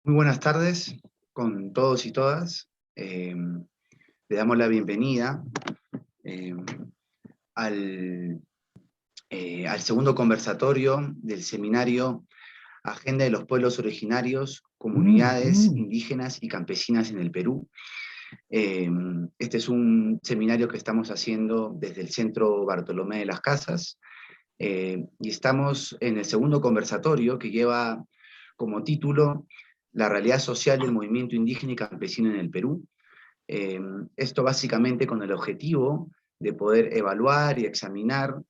Muy buenas tardes con todos y todas. Le damos la bienvenida eh, al, al segundo conversatorio del seminario Agenda de los Pueblos Originarios, Comunidades Indígenas y Campesinas en el Perú. Este es un seminario que estamos haciendo desde el Centro Bartolomé de las Casas, y estamos en el segundo conversatorio que lleva como título La realidad social del movimiento indígena y campesino en el Perú. Esto básicamente con el objetivo de poder evaluar y examinar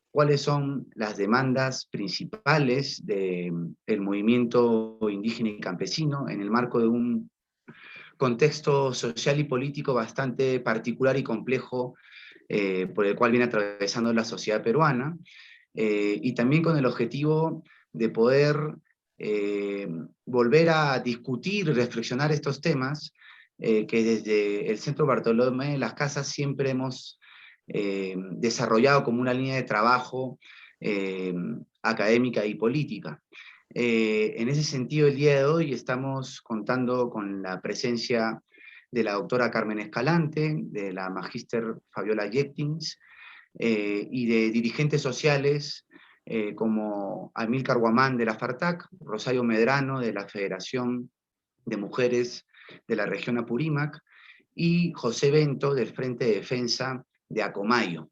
cuáles son las demandas principales del movimiento indígena y campesino en el marco de un contexto social y político bastante particular y complejo, por el cual viene atravesando la sociedad peruana, y también con el objetivo de poder eh, volver a discutir y reflexionar estos temas, que desde el Centro Bartolomé de las Casas siempre hemos desarrollado como una línea de trabajo eh, académica y política. En ese sentido, el día de hoy estamos contando con la presencia de la doctora Carmen Escalante, de la magíster Fabiola Jettings, y de dirigentes sociales como Amílcar Guamán de la FARTAC, Rosario Medrano de la Federación de Mujeres de la región Apurímac, y José Bento del Frente de Defensa de Acomayo.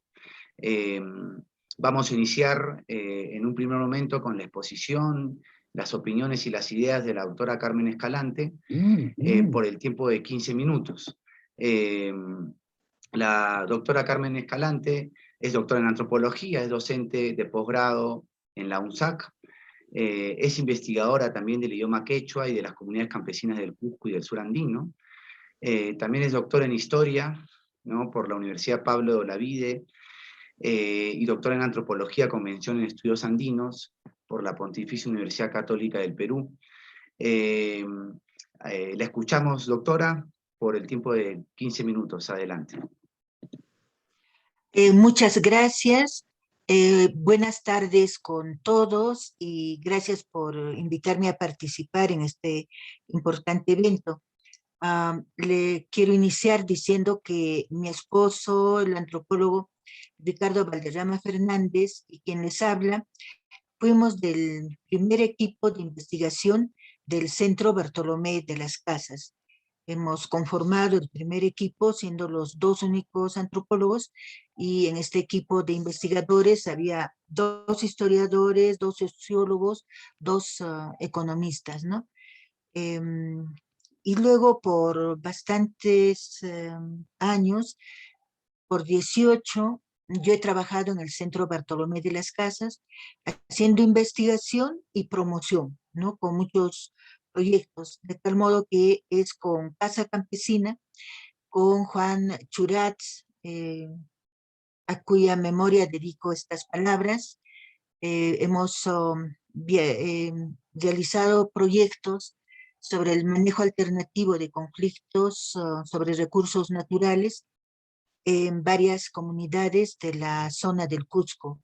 Eh, Vamos a iniciar en un primer momento con la exposición, las opiniones y las ideas de la doctora Carmen Escalante, por el tiempo de 15 minutos. Eh, la doctora Carmen Escalante es doctora en antropología, es docente de posgrado en la UNSAC, es investigadora también del idioma quechua y de las comunidades campesinas del Cusco y del sur andino. También es doctora en historia, ¿no?, por la Universidad Pablo de Olavide, y doctora en antropología con mención en estudios andinos por la Pontificia Universidad Católica del Perú. Eh, la escuchamos, doctora, por el tiempo de 15 minutos. Adelante. Muchas gracias. Buenas tardes con todos y gracias por invitarme a participar en este importante evento. Le quiero iniciar diciendo que mi esposo, el antropólogo Ricardo Valderrama Fernández, y quien les habla, fuimos del primer equipo de investigación del Centro Bartolomé de las Casas. Hemos conformado el primer equipo siendo los dos únicos antropólogos, y en este equipo de investigadores había dos historiadores, dos sociólogos, dos economistas, ¿no? Em, y luego por bastantes años, por 18, yo he trabajado en el Centro Bartolomé de las Casas, haciendo investigación y promoción, ¿no? Con muchos proyectos, de tal modo que es con Casa Campesina, con Juan Churatz, a cuya memoria dedico estas palabras. Hemos realizado proyectos sobre el manejo alternativo de conflictos sobre recursos naturales en varias comunidades de la zona del Cusco.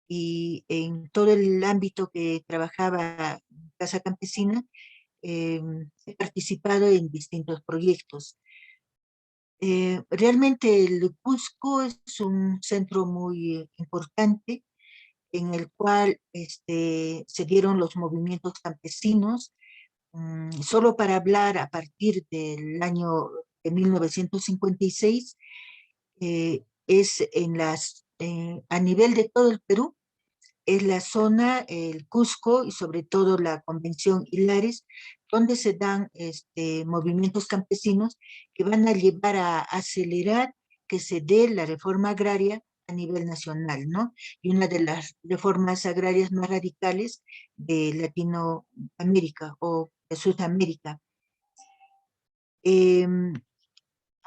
Y en todo el ámbito que trabajaba Casa Campesina, he participado en distintos proyectos. Realmente el Cusco es un centro muy importante en el cual se dieron los movimientos campesinos. Solo para hablar a partir del año de 1956, es a nivel de todo el Perú, es la zona, el Cusco y sobre todo la Convención Hilares, donde se dan movimientos campesinos que van a llevar a acelerar que se dé la reforma agraria a nivel nacional, ¿no? Y una de las reformas agrarias más radicales de Latinoamérica o de Sudamérica. Eh,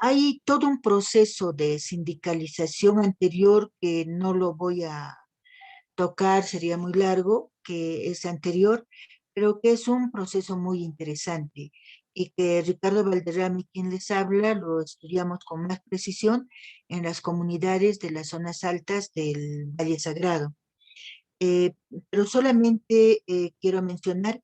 Hay todo un proceso de sindicalización anterior que no lo voy a tocar, sería muy largo, que es anterior, pero que es un proceso muy interesante y que Ricardo Valderrama, quien les habla, lo estudiamos con más precisión en las comunidades de las zonas altas del Valle Sagrado. Eh, pero solamente quiero mencionar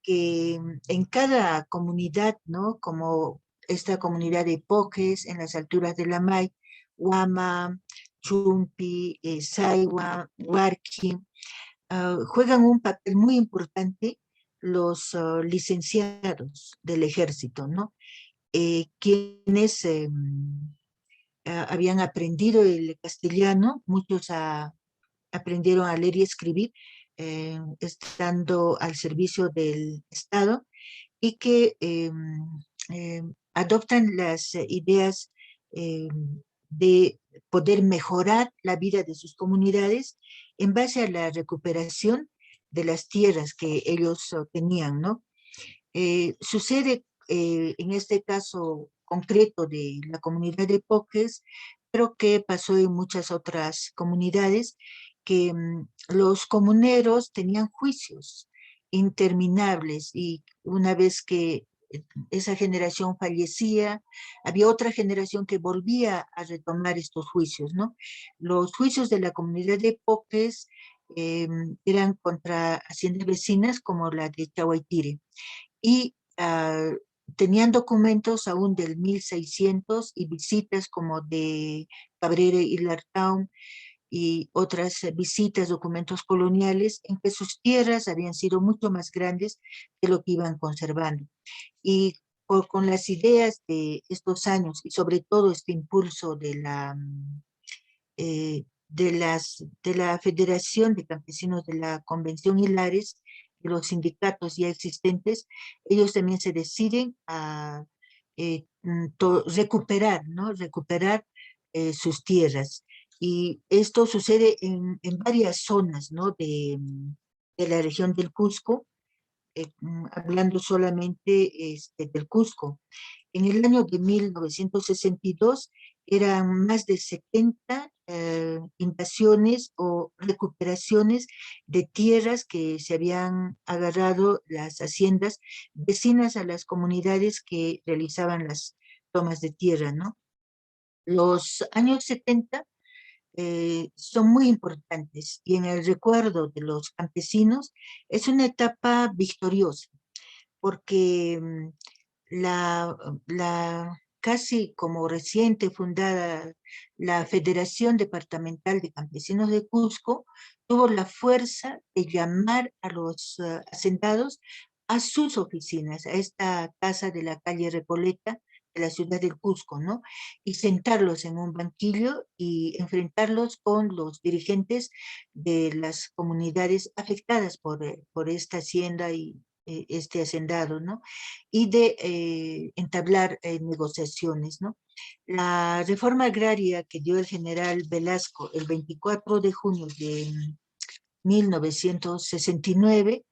que en cada comunidad, ¿no? Como esta comunidad de Poques en las alturas de la May, Huama, Chumpi, Saiwa, Huarqui, juegan un papel muy importante los licenciados del ejército, ¿no? Quienes habían aprendido el castellano, muchos aprendieron a leer y escribir, estando al servicio del Estado, y que adoptan las ideas eh, de poder mejorar la vida de sus comunidades en base a la recuperación de las tierras que ellos tenían, ¿no? Sucede en este caso concreto de la comunidad de Poques, pero que pasó en muchas otras comunidades, que los comuneros tenían juicios interminables y una vez que esa generación fallecía, había otra generación que volvía a retomar estos juicios, ¿no? Los juicios de la comunidad de Poques eran contra haciendas vecinas como la de Chahuaytire y tenían documentos aún del 1600 y visitas como de Cabrera y Lartown y otras visitas, documentos coloniales, en que sus tierras habían sido mucho más grandes de lo que iban conservando. Y con las ideas de estos años y sobre todo este impulso de la Federación de Campesinos de la Convención Hilares, de los sindicatos ya existentes, ellos también se deciden a recuperar, ¿no? Recuperar sus tierras. Y esto sucede en varias zonas, ¿no? De la región del Cusco, hablando solamente del Cusco. En el año de 1962 eran más de 70 invasiones o recuperaciones de tierras que se habían agarrado las haciendas vecinas a las comunidades que realizaban las tomas de tierra, ¿no? Los años 70 son muy importantes y en el recuerdo de los campesinos es una etapa victoriosa porque la, la casi como reciente fundada la Federación Departamental de Campesinos de Cusco tuvo la fuerza de llamar a los hacendados a sus oficinas, a esta casa de la calle Recoleta de la ciudad del Cusco, ¿no? Y sentarlos en un banquillo y enfrentarlos con los dirigentes de las comunidades afectadas por esta hacienda y este hacendado, ¿no? Y de entablar negociaciones, ¿no? La reforma agraria que dio el general Velasco el 24 de junio de 1969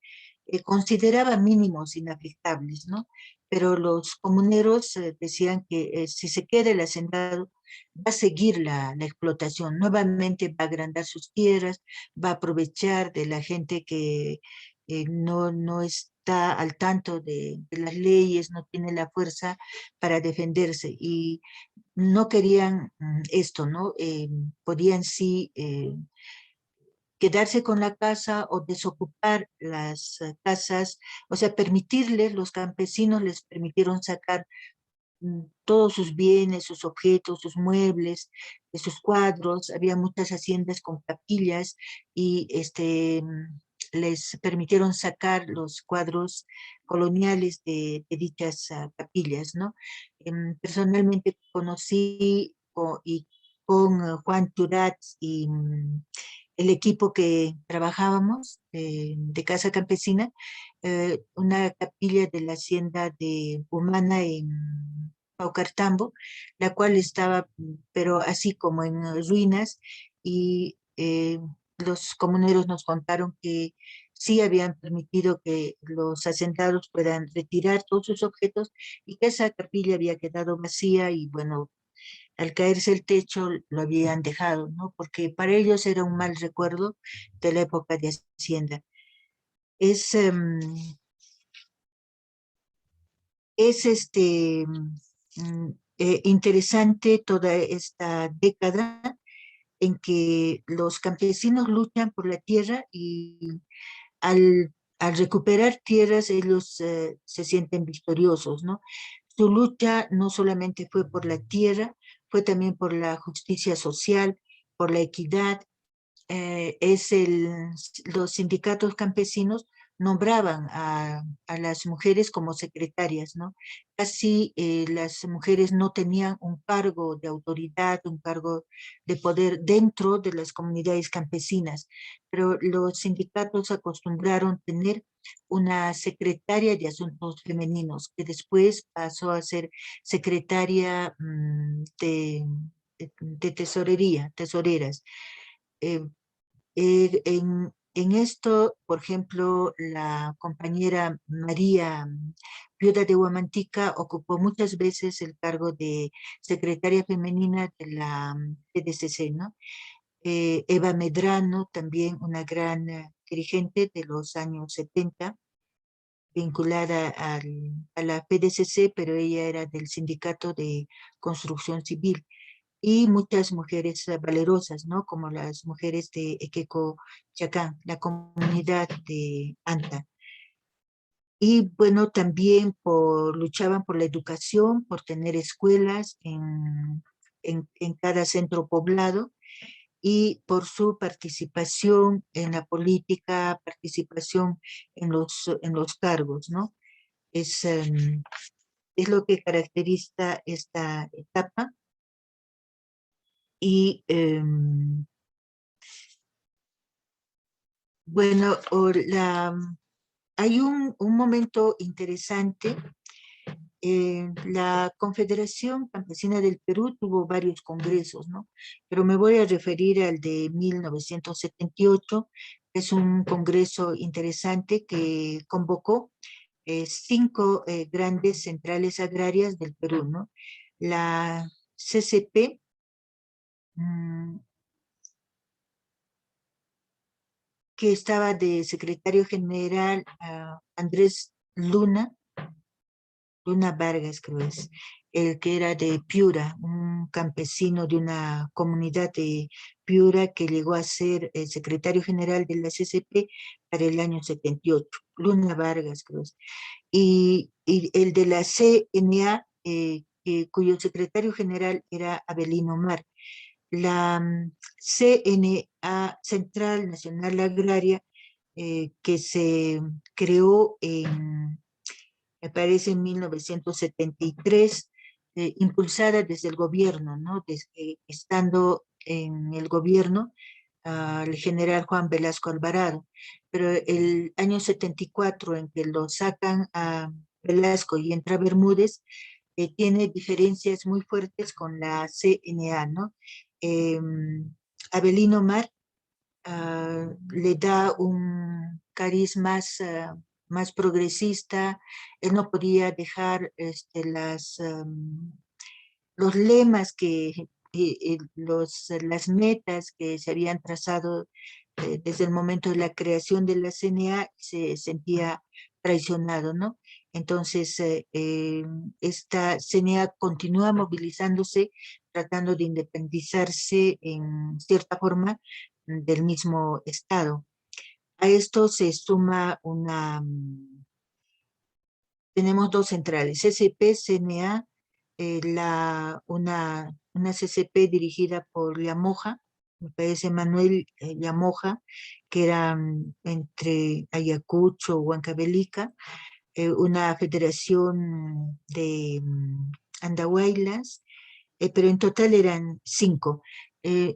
consideraba mínimos inafectables, ¿no? Pero los comuneros decían que si se queda el hacendado, va a seguir la explotación, nuevamente va a agrandar sus tierras, va a aprovechar de la gente que no está al tanto de las leyes, no tiene la fuerza para defenderse y no querían esto, ¿no? Podían sí quedarse con la casa o desocupar las casas, o sea, permitirles, los campesinos les permitieron sacar todos sus bienes, sus objetos, sus muebles, sus cuadros, había muchas haciendas con capillas y les permitieron sacar los cuadros coloniales de dichas capillas, ¿no? Personalmente conocí y con Juan Turat y el equipo que trabajábamos de Casa Campesina, una capilla de la hacienda de Humana en Paucartambo, la cual estaba, pero así como en ruinas, y los comuneros nos contaron que sí habían permitido que los hacendados puedan retirar todos sus objetos y que esa capilla había quedado vacía y bueno, al caerse el techo lo habían dejado, ¿no? Porque para ellos era un mal recuerdo de la época de Hacienda. Es, es interesante toda esta década en que los campesinos luchan por la tierra y al al recuperar tierras ellos se sienten victoriosos, ¿no? Su lucha no solamente fue por la tierra, fue también por la justicia social, por la equidad. Los sindicatos campesinos nombraban a las mujeres como secretarias, ¿no? Así las mujeres no tenían un cargo de autoridad, un cargo de poder dentro de las comunidades campesinas, pero los sindicatos acostumbraron tener una secretaria de asuntos femeninos, que después pasó a ser secretaria de tesorería, tesoreras. Eh, en esto, por ejemplo, la compañera María, viuda de Huamantica, ocupó muchas veces el cargo de secretaria femenina de la PDCC, ¿no? Eva Medrano, también una gran dirigente de los años 70, vinculada a la PDCC, pero ella era del Sindicato de Construcción Civil, y muchas mujeres valerosas, ¿no? Como las mujeres de Equeco Chacán, la comunidad de Anta. Y bueno, también luchaban por la educación, por tener escuelas en cada centro poblado, y por su participación en la política, participación en los cargos, ¿no? Es, es lo que caracteriza esta etapa. Y bueno, hay un momento interesante. La Confederación Campesina del Perú tuvo varios congresos, ¿no? Pero me voy a referir al de 1978, que es un congreso interesante que convocó 5 grandes centrales agrarias del Perú, ¿no? La CCP, que estaba de secretario general Andrés Luna Vargas, creo es, el que era de Piura, un campesino de una comunidad de Piura que llegó a ser el secretario general de la CCP para el año 78, Luna Vargas, creo es. Y el de la CNA, cuyo secretario general era Abelino Mar. La CNA, Central Nacional Agraria, que se creó me parece, en 1973, impulsada desde el gobierno, ¿no? Desde, estando en el gobierno el general Juan Velasco Alvarado. Pero el año 74, en que lo sacan a Velasco y entra Bermúdez, tiene diferencias muy fuertes con la CNA, ¿no? Eh, Abelino Mar le da un cariz más progresista. Él no podía dejar los lemas las metas que se habían trazado desde el momento de la creación de la CNA, se sentía traicionado, ¿no? Entonces, esta CNA continúa movilizándose, tratando de independizarse en cierta forma del mismo Estado. A esto se suma tenemos 2 centrales, CCP, CNA, una CCP dirigida por Llamoja, me parece Manuel Llamoja, que era entre Ayacucho, Huancavelica, una federación de Andahuaylas, pero en total eran 5.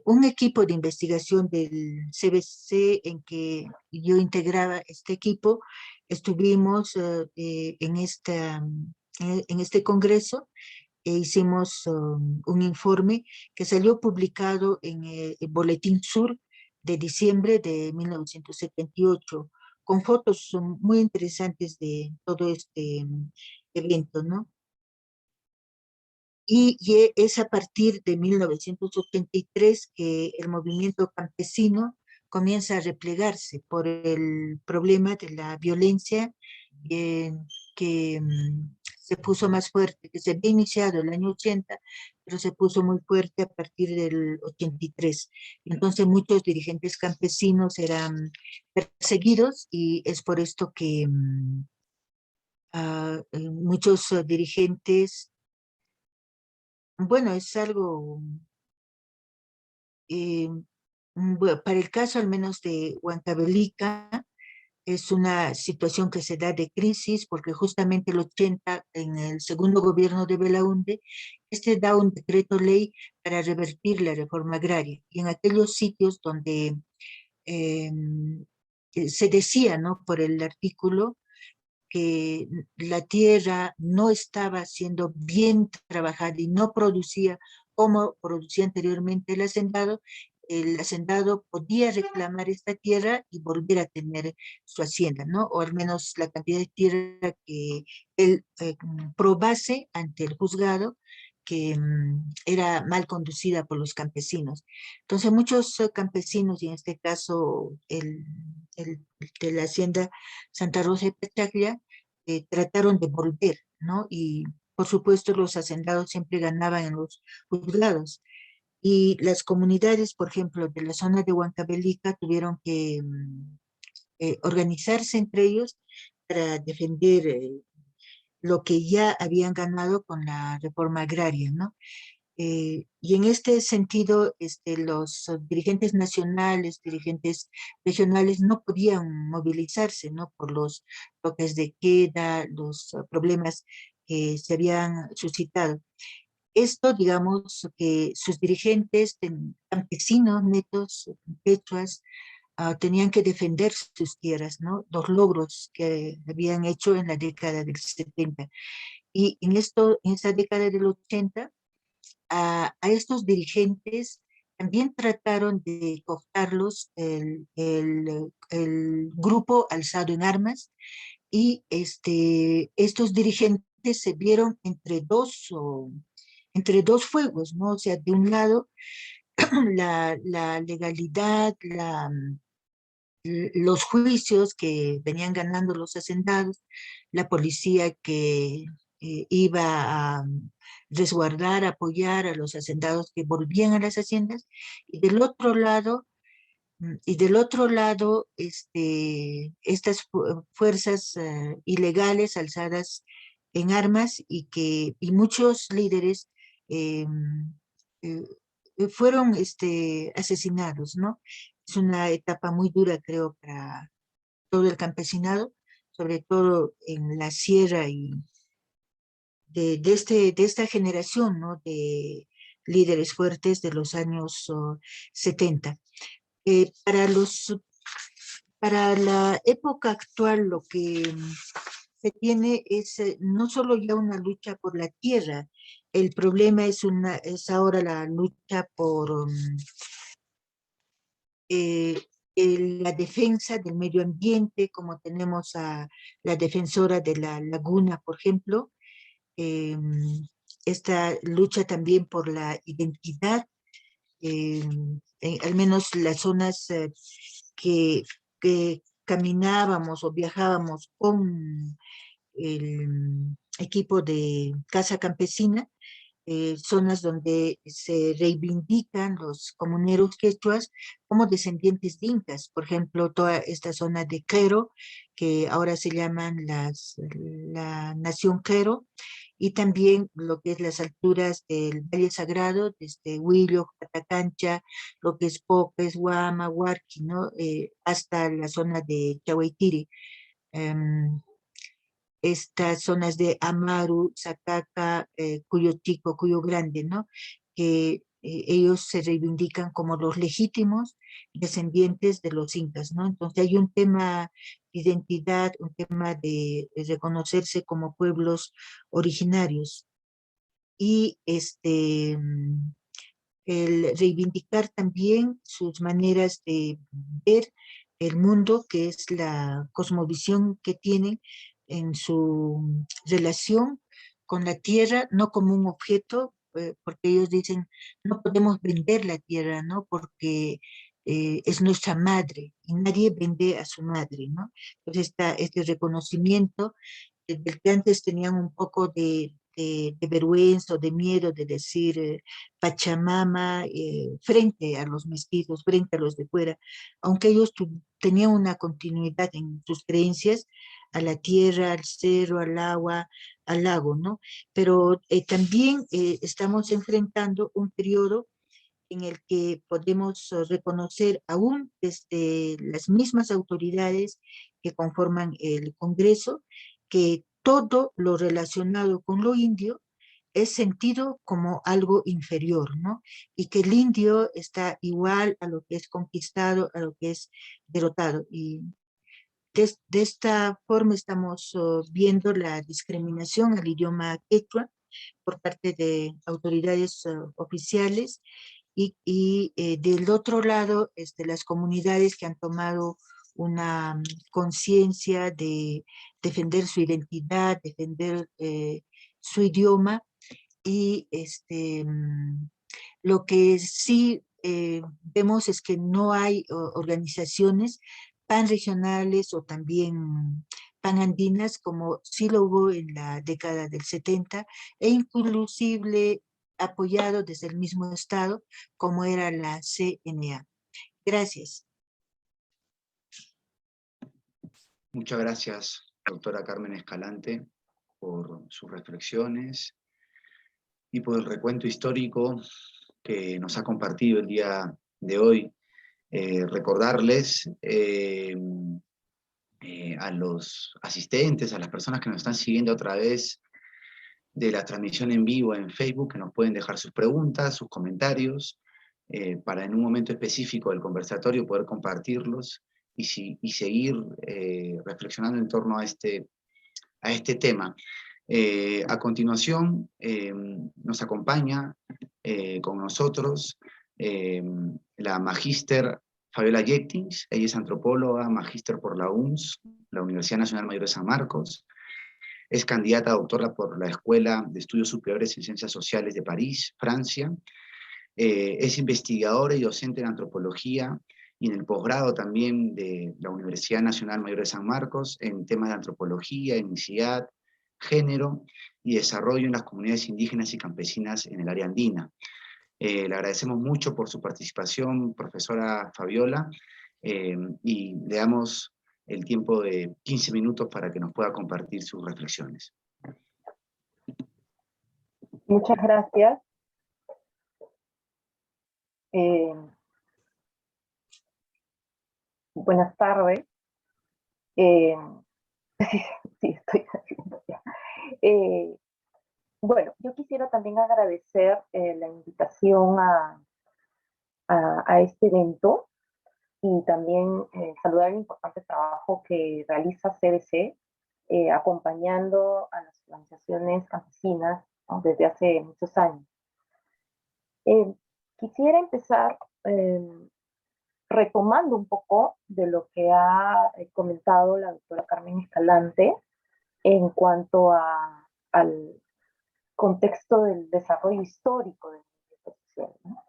Un equipo de investigación del CBC en que yo integraba este equipo, estuvimos en este congreso e hicimos un informe que salió publicado en el Boletín Sur de diciembre de 1978, con fotos muy interesantes de todo este evento, ¿no? Y es a partir de 1983 que el movimiento campesino comienza a replegarse por el problema de la violencia eh, que se puso más fuerte, que se había iniciado el año 80, pero se puso muy fuerte a partir del 83. Entonces muchos dirigentes campesinos eran perseguidos y es por esto que muchos dirigentes, bueno, es algo, eh, bueno, para el caso al menos de Huancavelica, es una situación que se da de crisis porque justamente el 80, en el segundo gobierno de Belaúnde, este da un decreto ley para revertir la reforma agraria. Y en aquellos sitios donde eh, se decía, ¿no? Por el artículo, que la tierra no estaba siendo bien trabajada y no producía como producía anteriormente el hacendado podía reclamar esta tierra y volver a tener su hacienda, ¿no? O al menos la cantidad de tierra que él probase ante el juzgado que era mal conducida por los campesinos. Entonces muchos campesinos, y en este caso el de la hacienda Santa Rosa de Petaglia, trataron de volver, ¿no? Y por supuesto los hacendados siempre ganaban en los juzgados. Y las comunidades, por ejemplo, de la zona de Huancavelica tuvieron que organizarse entre ellos para defender lo que ya habían ganado con la reforma agraria, ¿no? Y en este sentido, los dirigentes nacionales, dirigentes regionales no podían movilizarse, ¿no? Por los toques de queda, los problemas que se habían suscitado. Esto, digamos, que sus dirigentes campesinos, netos, quechuas, tenían que defender sus tierras, ¿no? Los logros que habían hecho en la década del 70. Y en esa década del 80, a estos dirigentes también trataron de cooptarlos el grupo alzado en armas y estos dirigentes se vieron entre dos fuegos, ¿no? O sea, de un lado, la legalidad, los juicios que venían ganando los hacendados, la policía que iba a resguardar, apoyar a los hacendados que volvían a las haciendas, y del otro lado, estas fuerzas ilegales alzadas en armas y muchos líderes eh, eh, fueron asesinados, ¿no? Es una etapa muy dura, creo, para todo el campesinado, sobre todo en la sierra y de esta generación, ¿no? De líderes fuertes de los años 70. Eh, para los, para la época actual, lo que se tiene es no solo ya una lucha por la tierra, el problema es ahora la lucha por eh, la defensa del medio ambiente, como tenemos a la defensora de la laguna, por ejemplo, eh, esta lucha también por la identidad, al menos las zonas que, que caminábamos o viajábamos con el equipo de Casa Campesina, zonas donde se reivindican los comuneros quechuas como descendientes de incas. Por ejemplo, toda esta zona de Quero, que ahora se llaman la Nación Quero, y también lo que es las alturas del Valle Sagrado, desde Huillo, Catacancha, lo que es Popes, Guama, Huarqui, ¿no? Hasta la zona de Chahuaytiri. Em, Estas zonas de Amaru, Sacaca, Cuyo Chico, Cuyo Grande, ¿no? Que ellos se reivindican como los legítimos descendientes de los incas, ¿no? Entonces hay un tema de identidad, un tema de reconocerse como pueblos originarios y el reivindicar también sus maneras de ver el mundo, que es la cosmovisión que tienen en su relación con la tierra, no como un objeto, porque ellos dicen, no podemos vender la tierra, ¿no? Porque es nuestra madre y nadie vende a su madre, ¿no? Entonces está este reconocimiento del que antes tenían un poco de vergüenza o de miedo de decir Pachamama frente a los mestizos, frente a los de fuera, aunque ellos tenían una continuidad en sus creencias a la tierra, al cerro, al agua, al lago, ¿no? Pero también estamos enfrentando un periodo en el que podemos reconocer aún desde las mismas autoridades que conforman el Congreso, que todo lo relacionado con lo indio es sentido como algo inferior, ¿no? Y que el indio está igual a lo que es conquistado, a lo que es derrotado. Y de esta forma estamos viendo la discriminación al idioma quechua por parte de autoridades oficiales y del otro lado, las comunidades que han tomado una conciencia de defender su identidad, defender su idioma y lo que sí vemos es que no hay organizaciones panregionales o también panandinas como sí lo hubo en la década del 70 e inclusive apoyado desde el mismo Estado como era la CNA. Gracias. Muchas gracias, doctora Carmen Escalante, por sus reflexiones y por el recuento histórico que nos ha compartido el día de hoy. Recordarles a los asistentes, a las personas que nos están siguiendo a través de la transmisión en vivo en Facebook, que nos pueden dejar sus preguntas, sus comentarios, para en un momento específico del conversatorio poder compartirlos y seguir reflexionando en torno a este tema. A continuación, nos acompaña con nosotros la magíster Fabiola Jettings. Ella es antropóloga, magíster por la UNS, la Universidad Nacional Mayor de San Marcos. Es candidata a doctora por la Escuela de Estudios Superiores en Ciencias Sociales de París, Francia. Es investigadora y docente en antropología y en el posgrado también de la Universidad Nacional Mayor de San Marcos en temas de antropología, etnicidad, género y desarrollo en las comunidades indígenas y campesinas en el área andina. Le agradecemos mucho por su participación, profesora Fabiola, y le damos el tiempo de 15 minutos para que nos pueda compartir sus reflexiones. Muchas gracias. Buenas tardes. Sí, estoy haciendo ya. Bueno, yo quisiera también agradecer la invitación a este evento y también saludar el importante trabajo que realiza CBC acompañando a las organizaciones campesinas, ¿no?, desde hace muchos años. Quisiera empezar retomando un poco de lo que ha comentado la doctora Carmen Escalante en cuanto al contexto del desarrollo histórico del movimiento social, ¿no?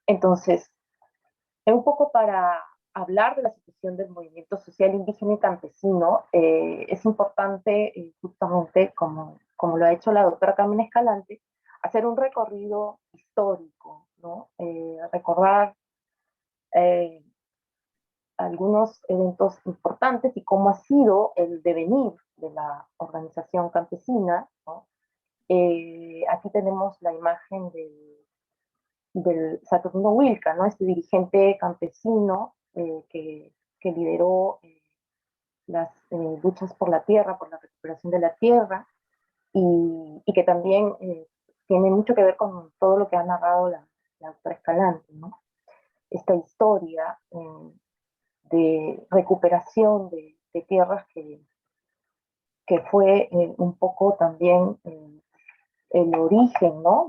Entonces, un poco para hablar de la situación del movimiento social indígena y campesino, es importante, justamente como lo ha hecho la doctora Carmen Escalante, hacer un recorrido histórico, ¿no? Recordar algunos eventos importantes y cómo ha sido el devenir de la organización campesina, ¿no? Aquí tenemos la imagen del Saturnino Huilca, ¿no?, este dirigente campesino que lideró las luchas por la tierra, por la recuperación de la tierra, y que también tiene mucho que ver con todo lo que ha narrado la doctora Escalante, ¿no? Esta historia de recuperación de tierras que fue un poco también el origen, ¿no?,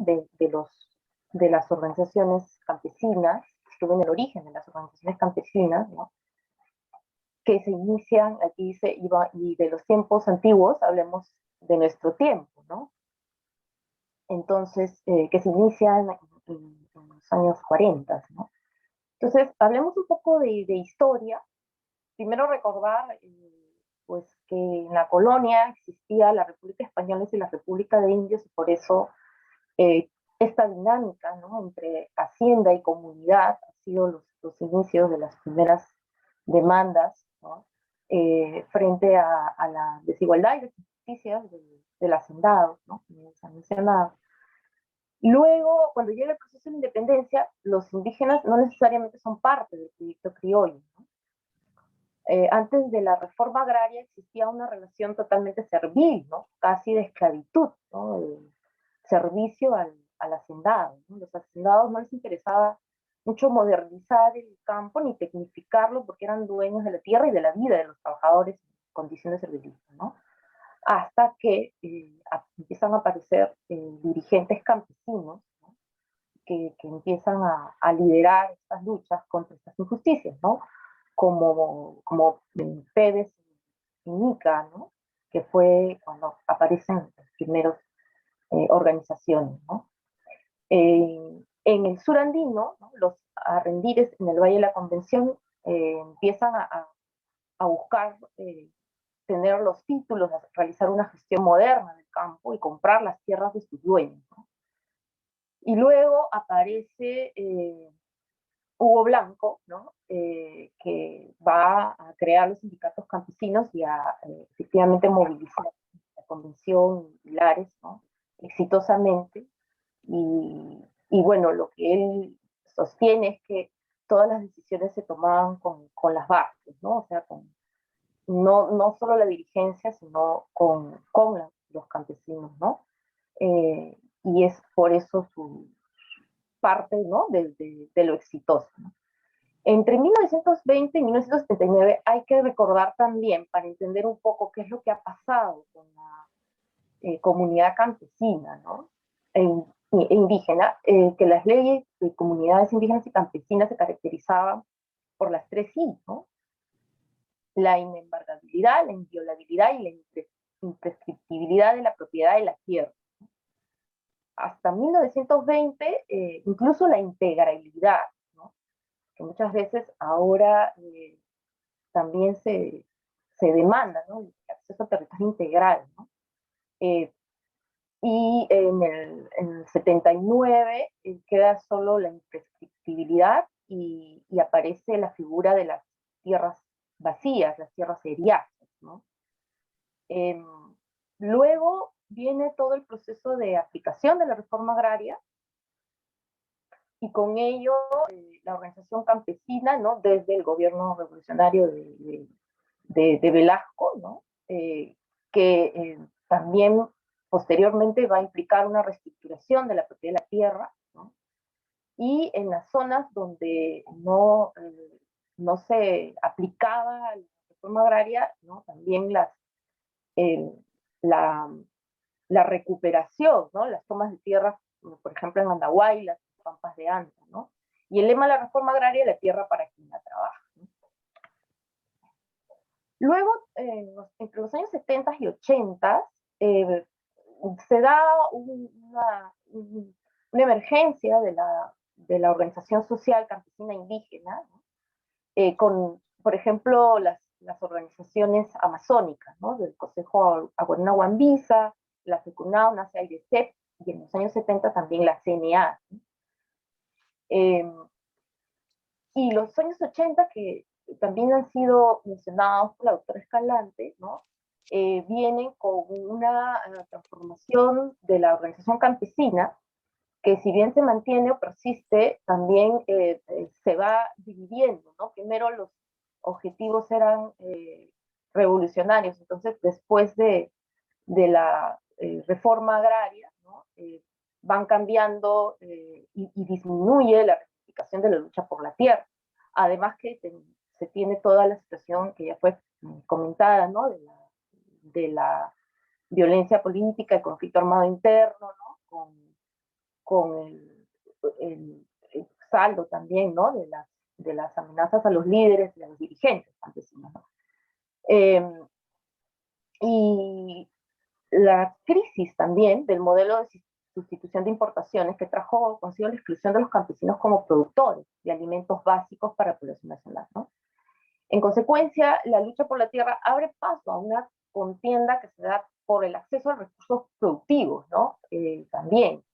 de las organizaciones campesinas, estuvo en el origen de las organizaciones campesinas, ¿no?, que se inician, aquí dice, y de los tiempos antiguos, hablemos de nuestro tiempo, ¿no? Entonces, que se inician en los años 40, ¿no? Entonces, hablemos un poco de historia. Primero recordar pues que en la colonia existía la República Española y la República de Indios, y por eso esta dinámica, ¿no?, entre hacienda y comunidad ha sido los inicios de las primeras demandas, ¿no?, frente a la desigualdad y las injusticias del hacendado, ¿no?, como se ha mencionado. Luego, cuando llega el proceso de independencia, los indígenas no necesariamente son parte del proyecto criollo, ¿no? Antes de la reforma agraria existía una relación totalmente servil, ¿no?, casi de esclavitud, ¿no?, de servicio al hacendado, ¿no? Los hacendados no les interesaba mucho modernizar el campo ni tecnificarlo, porque eran dueños de la tierra y de la vida de los trabajadores en condiciones servilistas, ¿no? Hasta que empiezan a aparecer dirigentes campesinos, ¿no?, que empiezan a liderar estas luchas contra estas injusticias, ¿no?, como Pérez y Nica, ¿no?, que fue cuando aparecen los primeros organizaciones, ¿no? En el sur andino, ¿no?, los arrendires en el Valle de la Convención empiezan a buscar tener los títulos, realizar una gestión moderna del campo y comprar las tierras de sus dueños, ¿no? Y luego aparece Hugo Blanco, ¿no?, que va a crear los sindicatos campesinos y a efectivamente movilizar la convención y Pilares, ¿no?, exitosamente. Y bueno, lo que él sostiene es que todas las decisiones se tomaban con las bases, ¿no? O sea, no solo la dirigencia, sino con los campesinos, ¿no? Y es por eso su parte, ¿no?, de lo exitoso, ¿no? Entre 1920 y 1979 hay que recordar también, para entender un poco qué es lo que ha pasado con la comunidad campesina, ¿no?, e indígena, que las leyes de comunidades indígenas y campesinas se caracterizaban por las 3 I, ¿no? La inembargabilidad, la inviolabilidad y la imprescriptibilidad de la propiedad de la tierra. Hasta 1920, incluso la integralidad, ¿no?, que muchas veces ahora también se demanda, ¿no?, el acceso a territorio integral, ¿no? Y en el 79 queda solo la imprescriptibilidad y aparece la figura de las tierras vacías, las tierras eriáceas, ¿no? Luego viene todo el proceso de aplicación de la reforma agraria, y con ello la organización campesina, ¿no?, desde el gobierno revolucionario de Velasco, ¿no?, que también posteriormente va a implicar una reestructuración de la propiedad de la tierra, ¿no? Y en las zonas donde no se aplicaba la reforma agraria, ¿no?, también la recuperación, ¿no?, las tomas de tierra, por ejemplo en Andahuay, las pampas de Anta, ¿no? Y el lema de la reforma agraria, la tierra para quien la trabaja, ¿no? Luego, entre los años 70 y 80, se da una emergencia de la organización social campesina indígena, ¿no?, con, por ejemplo, las organizaciones amazónicas, ¿no?, del Consejo Aguarena Huambiza, la FECUNAO, NACE y CEP, y en los años 70 también la CNA, ¿no? Y los años 80, que también han sido mencionados por la doctora Escalante, ¿no?, vienen con una transformación de la organización campesina, que si bien se mantiene o persiste, también se va dividiendo, ¿no? Primero los objetivos eran revolucionarios, entonces después de la reforma agraria, ¿no?, van cambiando y disminuye la reivindicación de la lucha por la tierra. Además que se tiene toda la situación que ya fue comentada, ¿no?, de la violencia política, el conflicto armado interno, ¿no?, con el saldo también, ¿no?, de las amenazas a los líderes y a los dirigentes campesinos, ¿no? Y la crisis también del modelo sustitución de importaciones que trajo consigo la exclusión de los campesinos como productores de alimentos básicos para la población nacional, ¿no? En consecuencia, la lucha por la tierra abre paso a una contienda que se da por el acceso a recursos productivos, ¿no? También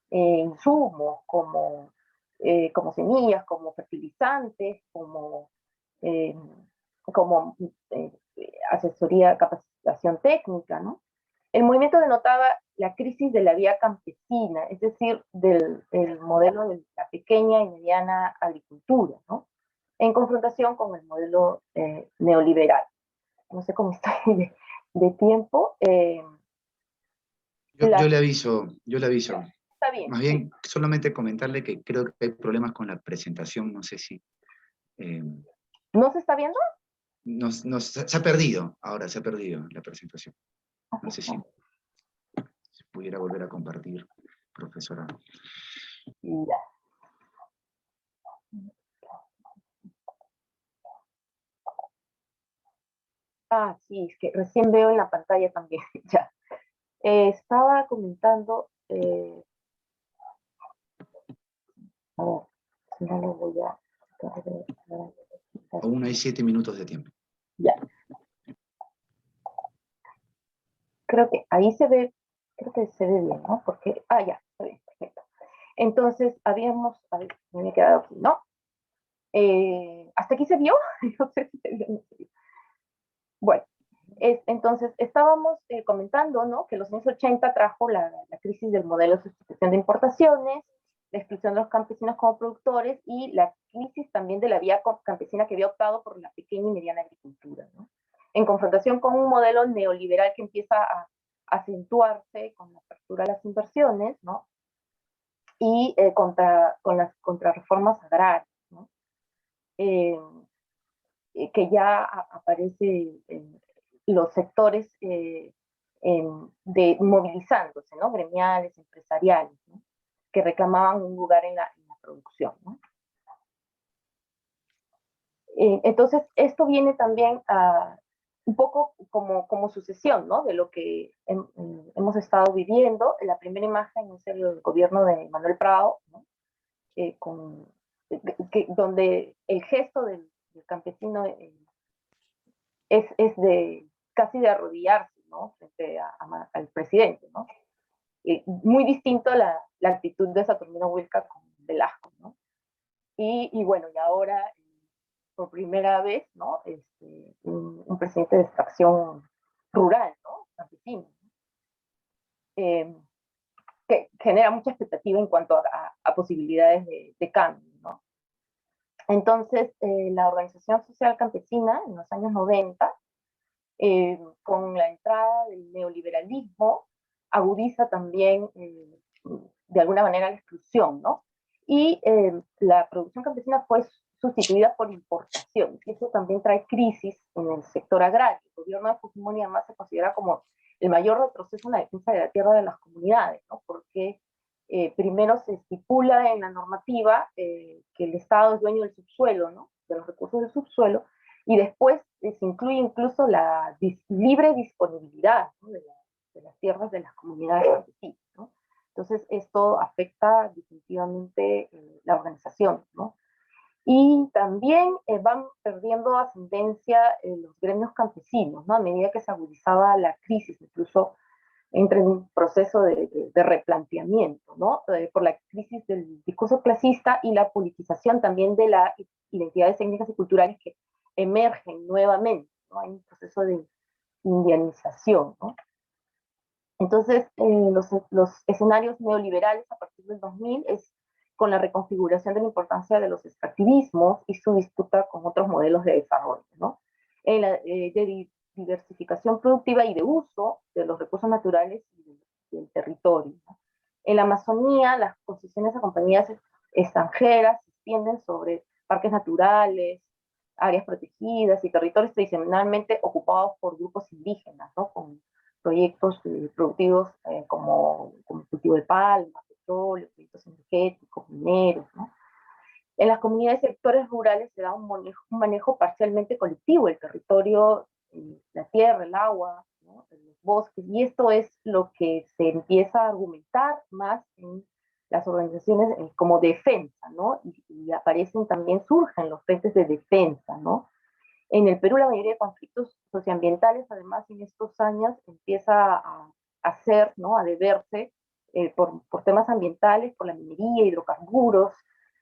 insumos como semillas, como fertilizantes, eh, como asesoría, capacitación técnica, ¿no? El movimiento denotaba la crisis de la vía campesina, es decir, del modelo de la pequeña y mediana agricultura, ¿no? En confrontación con el modelo neoliberal. No sé cómo estoy de tiempo. Yo le aviso, yo le aviso. Está bien. Más bien, solamente comentarle que creo que hay problemas con la presentación, no sé si... ¿No se está viendo? Se ha perdido, ahora se ha perdido la presentación. No sé si pudiera volver a compartir, profesora. Ya. Ah, sí, es que recién veo en la pantalla también, ya. Estaba comentando, a ver, si no lo voy a... Aún hay 7 minutos de tiempo. Ya. Creo que ahí se ve, creo que se ve bien, ¿no? Porque, ya, está bien, perfecto. Entonces, habíamos, a ver, me he quedado aquí, ¿no? ¿Hasta aquí se vio? No sé si se vio, no se vio. Bueno, entonces estábamos comentando, ¿no? Que los años 80 trajo la crisis del modelo de sustitución de importaciones, la exclusión de los campesinos como productores y la crisis también de la vía campesina que había optado por la pequeña y mediana agricultura, ¿no? En confrontación con un modelo neoliberal que empieza a acentuarse con la apertura a las inversiones, ¿no? Y con las contrarreformas agrarias, ¿no? Que ya aparece los sectores movilizándose, ¿no? Gremiales, empresariales, ¿no? Que reclamaban un lugar en la producción, ¿no? Entonces, esto viene también un poco como sucesión, ¿no? De lo que hemos estado viviendo. La primera imagen es el gobierno de Manuel Prado, ¿no? Donde el gesto del campesino es de casi de arrodillarse, ¿no? Frente al presidente, ¿no? Muy distinto a la actitud de Saturnino Huilca con Velasco, ¿no? Y bueno, y ahora, por primera vez, ¿no? Un presidente de extracción rural, ¿no? Campesino, que genera mucha expectativa en cuanto a posibilidades de cambio, ¿no? Entonces, la organización social campesina en los años 90, con la entrada del neoliberalismo, agudiza también, de alguna manera, la exclusión, ¿no? Y la producción campesina fue sustituida por importación, y eso también trae crisis en el sector agrario. El gobierno de Fujimori además se considera como el mayor retroceso en la defensa de la tierra de las comunidades, ¿no? Porque primero se estipula en la normativa que el Estado es dueño del subsuelo, ¿no? De los recursos del subsuelo, y después se incluye incluso la libre disponibilidad, ¿no? de las tierras de las comunidades campesinas, ¿no? Entonces esto afecta definitivamente la organización, ¿no? Y también van perdiendo ascendencia los gremios campesinos, ¿no? A medida que se agudizaba la crisis, incluso entra en un proceso de replanteamiento, ¿no? Por la crisis del discurso clasista y la politización también de las identidades étnicas y culturales que emergen nuevamente, ¿no? Hay un proceso de indianización, ¿no? Entonces, los escenarios neoliberales a partir del 2000 es con la reconfiguración de la importancia de los extractivismos y su disputa con otros modelos de desarrollo, ¿no? En la diversificación productiva y de uso de los recursos naturales y del territorio, ¿no? En la Amazonía, las concesiones a compañías extranjeras se extienden sobre parques naturales, áreas protegidas y territorios tradicionalmente ocupados por grupos indígenas, ¿no? Con proyectos productivos como cultivo de palma, petróleo, proyectos energéticos, mineros, ¿no? En las comunidades y sectores rurales se da un manejo parcialmente colectivo del territorio, la tierra, el agua, ¿no? ¿no?, en los bosques, y esto es lo que se empieza a argumentar más en las organizaciones como defensa, ¿no? Y aparecen también, surgen los frentes de defensa, ¿no? En el Perú la mayoría de conflictos socioambientales, además, en estos años empieza a ser, ¿no?, a deberse por temas ambientales, por la minería, hidrocarburos,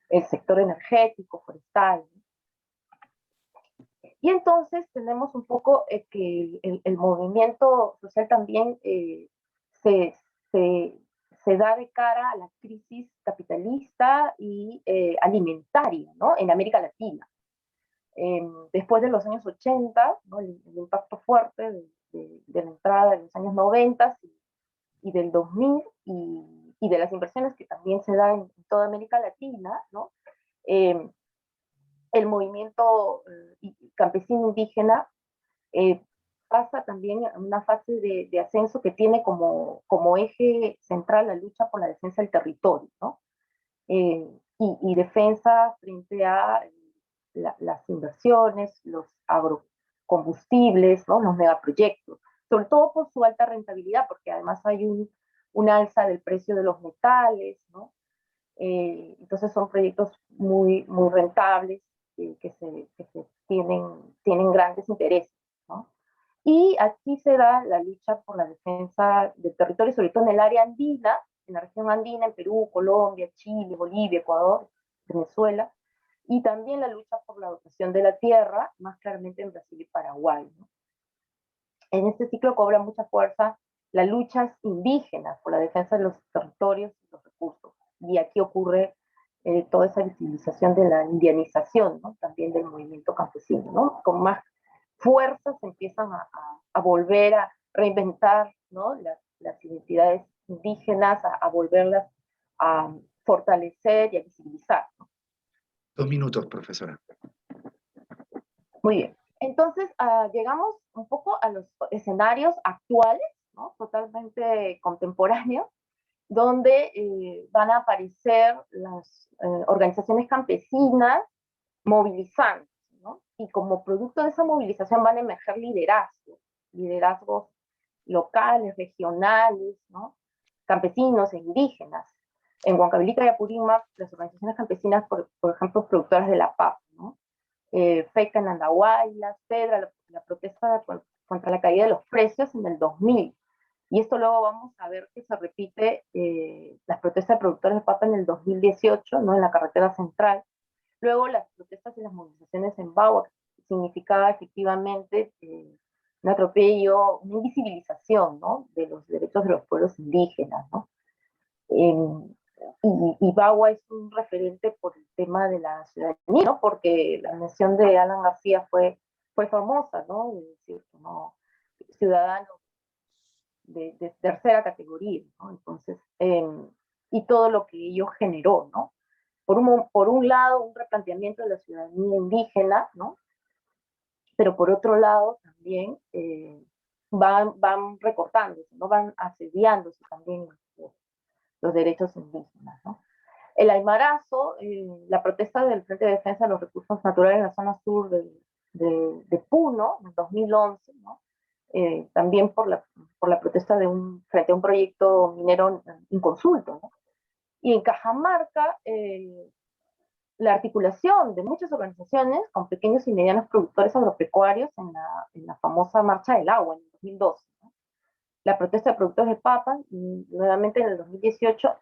el sector energético, forestal, ¿no? Y entonces tenemos un poco que el movimiento social también se, se, se da de cara a la crisis capitalista y alimentaria, ¿no?, en América Latina. Después de los años 80, ¿no?, el impacto fuerte de la entrada de los años 90 y del 2000 y de las inversiones que también se dan en toda América Latina, ¿no? El movimiento campesino indígena pasa también a una fase de ascenso que tiene como eje central la lucha por la defensa del territorio, ¿no? Y defensa frente a las inversiones, los agrocombustibles, ¿no?, los megaproyectos, sobre todo por su alta rentabilidad, porque además hay un alza del precio de los metales, ¿no? Entonces son proyectos muy, muy rentables que tienen grandes intereses, ¿no? Y aquí se da la lucha por la defensa del territorio, sobre todo en el área andina, en la región andina, en Perú, Colombia, Chile, Bolivia, Ecuador, Venezuela, y también la lucha por la dotación de la tierra, más claramente en Brasil y Paraguay, ¿no? En este ciclo cobra mucha fuerza las luchas indígenas por la defensa de los territorios y los recursos. Y aquí ocurre toda esa visibilización de la indianización, ¿no?, también del movimiento campesino, ¿no? Con más fuerzas se empiezan a volver a reinventar, ¿no?, las identidades indígenas, a volverlas a fortalecer y a visibilizar, ¿no? 2 minutos, profesora. Muy bien. Entonces, llegamos un poco a los escenarios actuales, ¿no?, totalmente contemporáneos, donde van a aparecer las organizaciones campesinas movilizando, ¿no? Y como producto de esa movilización van a emerger liderazgos locales, regionales, ¿no?, campesinos e indígenas. En Huancavelica y Apurímac, las organizaciones campesinas, por ejemplo, productoras de la papa, ¿no? FECA en Andahuaylas, FEDRA, la protesta contra la caída de los precios en el 2000. Y esto luego vamos a ver que se repite las protestas de productores de papa en el 2018, ¿no?, en la carretera central. Luego las protestas y las movilizaciones en Bagua, que significaba efectivamente un atropello, una invisibilización, ¿no?, de los derechos de los pueblos indígenas, ¿no? Y Bagua es un referente por el tema de la ciudadanía, ¿no?, porque la mención de Alan García fue famosa, ¿no?, es decir, ¿no?, ciudadano de tercera categoría, ¿no? Entonces, y todo lo que ello generó, ¿no? Por un lado, un replanteamiento de la ciudadanía indígena, ¿no?, pero por otro lado también van recortándose, ¿no?, van asediándose también los derechos indígenas, ¿no? El aymarazo, la protesta del Frente de Defensa de los Recursos Naturales en la zona sur de Puno, en 2011, ¿no?, también por la protesta frente a un proyecto minero inconsulto, ¿no? Y en Cajamarca, la articulación de muchas organizaciones con pequeños y medianos productores agropecuarios en la famosa Marcha del Agua en el 2012, ¿no? La protesta de productores de papa, nuevamente en el 2018,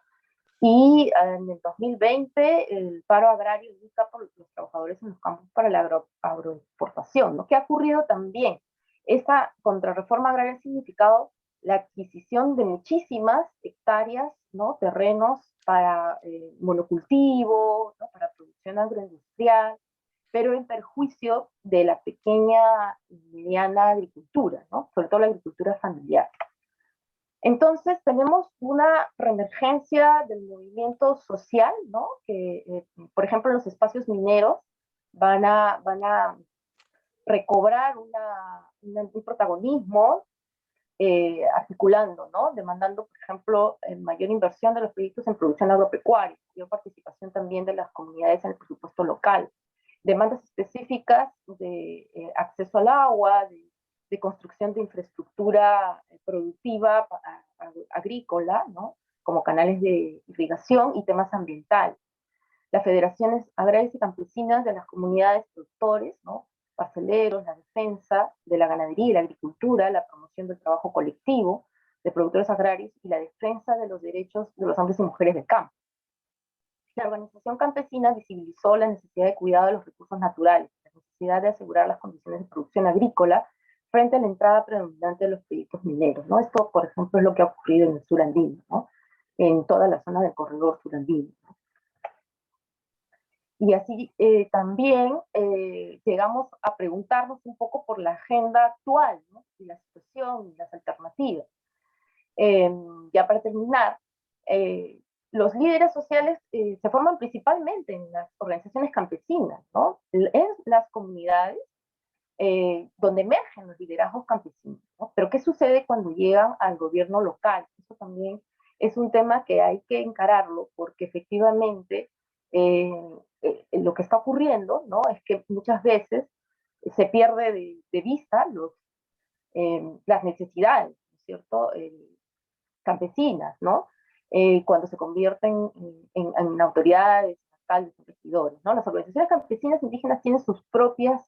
y en el 2020 el paro agrario por los trabajadores en los campos para la agroexportación, ¿no? ¿Qué ha ocurrido también? Esta contrarreforma agraria ha significado la adquisición de muchísimas hectáreas, ¿no?, terrenos para monocultivo, ¿no?, para producción agroindustrial, pero en perjuicio de la pequeña y mediana agricultura, ¿no?, sobre todo la agricultura familiar. Entonces tenemos una reemergencia del movimiento social, ¿no?, que, por ejemplo, en los espacios mineros van a recobrar un protagonismo articulando, ¿no?, demandando, por ejemplo, mayor inversión de los proyectos en producción agropecuaria, mayor participación también de las comunidades en el presupuesto local, demandas específicas de acceso al agua, de construcción de infraestructura productiva agrícola, ¿no? Como canales de irrigación y temas ambientales. Las federaciones agrarias y campesinas de las comunidades productores, ¿no? Parceleros, la defensa de la ganadería y la agricultura, la promoción del trabajo colectivo de productores agrarios y la defensa de los derechos de los hombres y mujeres del campo. La organización campesina visibilizó la necesidad de cuidado de los recursos naturales, la necesidad de asegurar las condiciones de producción agrícola frente a la entrada predominante de los proyectos mineros, ¿no? Esto, por ejemplo, es lo que ha ocurrido en el sur andino, ¿no? En toda la zona del corredor sur andino. Y así también llegamos a preguntarnos un poco por la agenda actual, ¿no? Y la situación y las alternativas. Ya para terminar, los líderes sociales se forman principalmente en las organizaciones campesinas, ¿no? En las comunidades donde emergen los liderazgos campesinos, ¿no? Pero ¿qué sucede cuando llegan al gobierno local? Eso también es un tema que hay que encararlo, porque efectivamente lo que está ocurriendo, ¿no? Es que muchas veces se pierde de vista las necesidades, ¿no es cierto? Campesinas, ¿no? Cuando se convierten en autoridades, alcaldes, regidores, ¿no? Las organizaciones campesinas indígenas tienen sus propias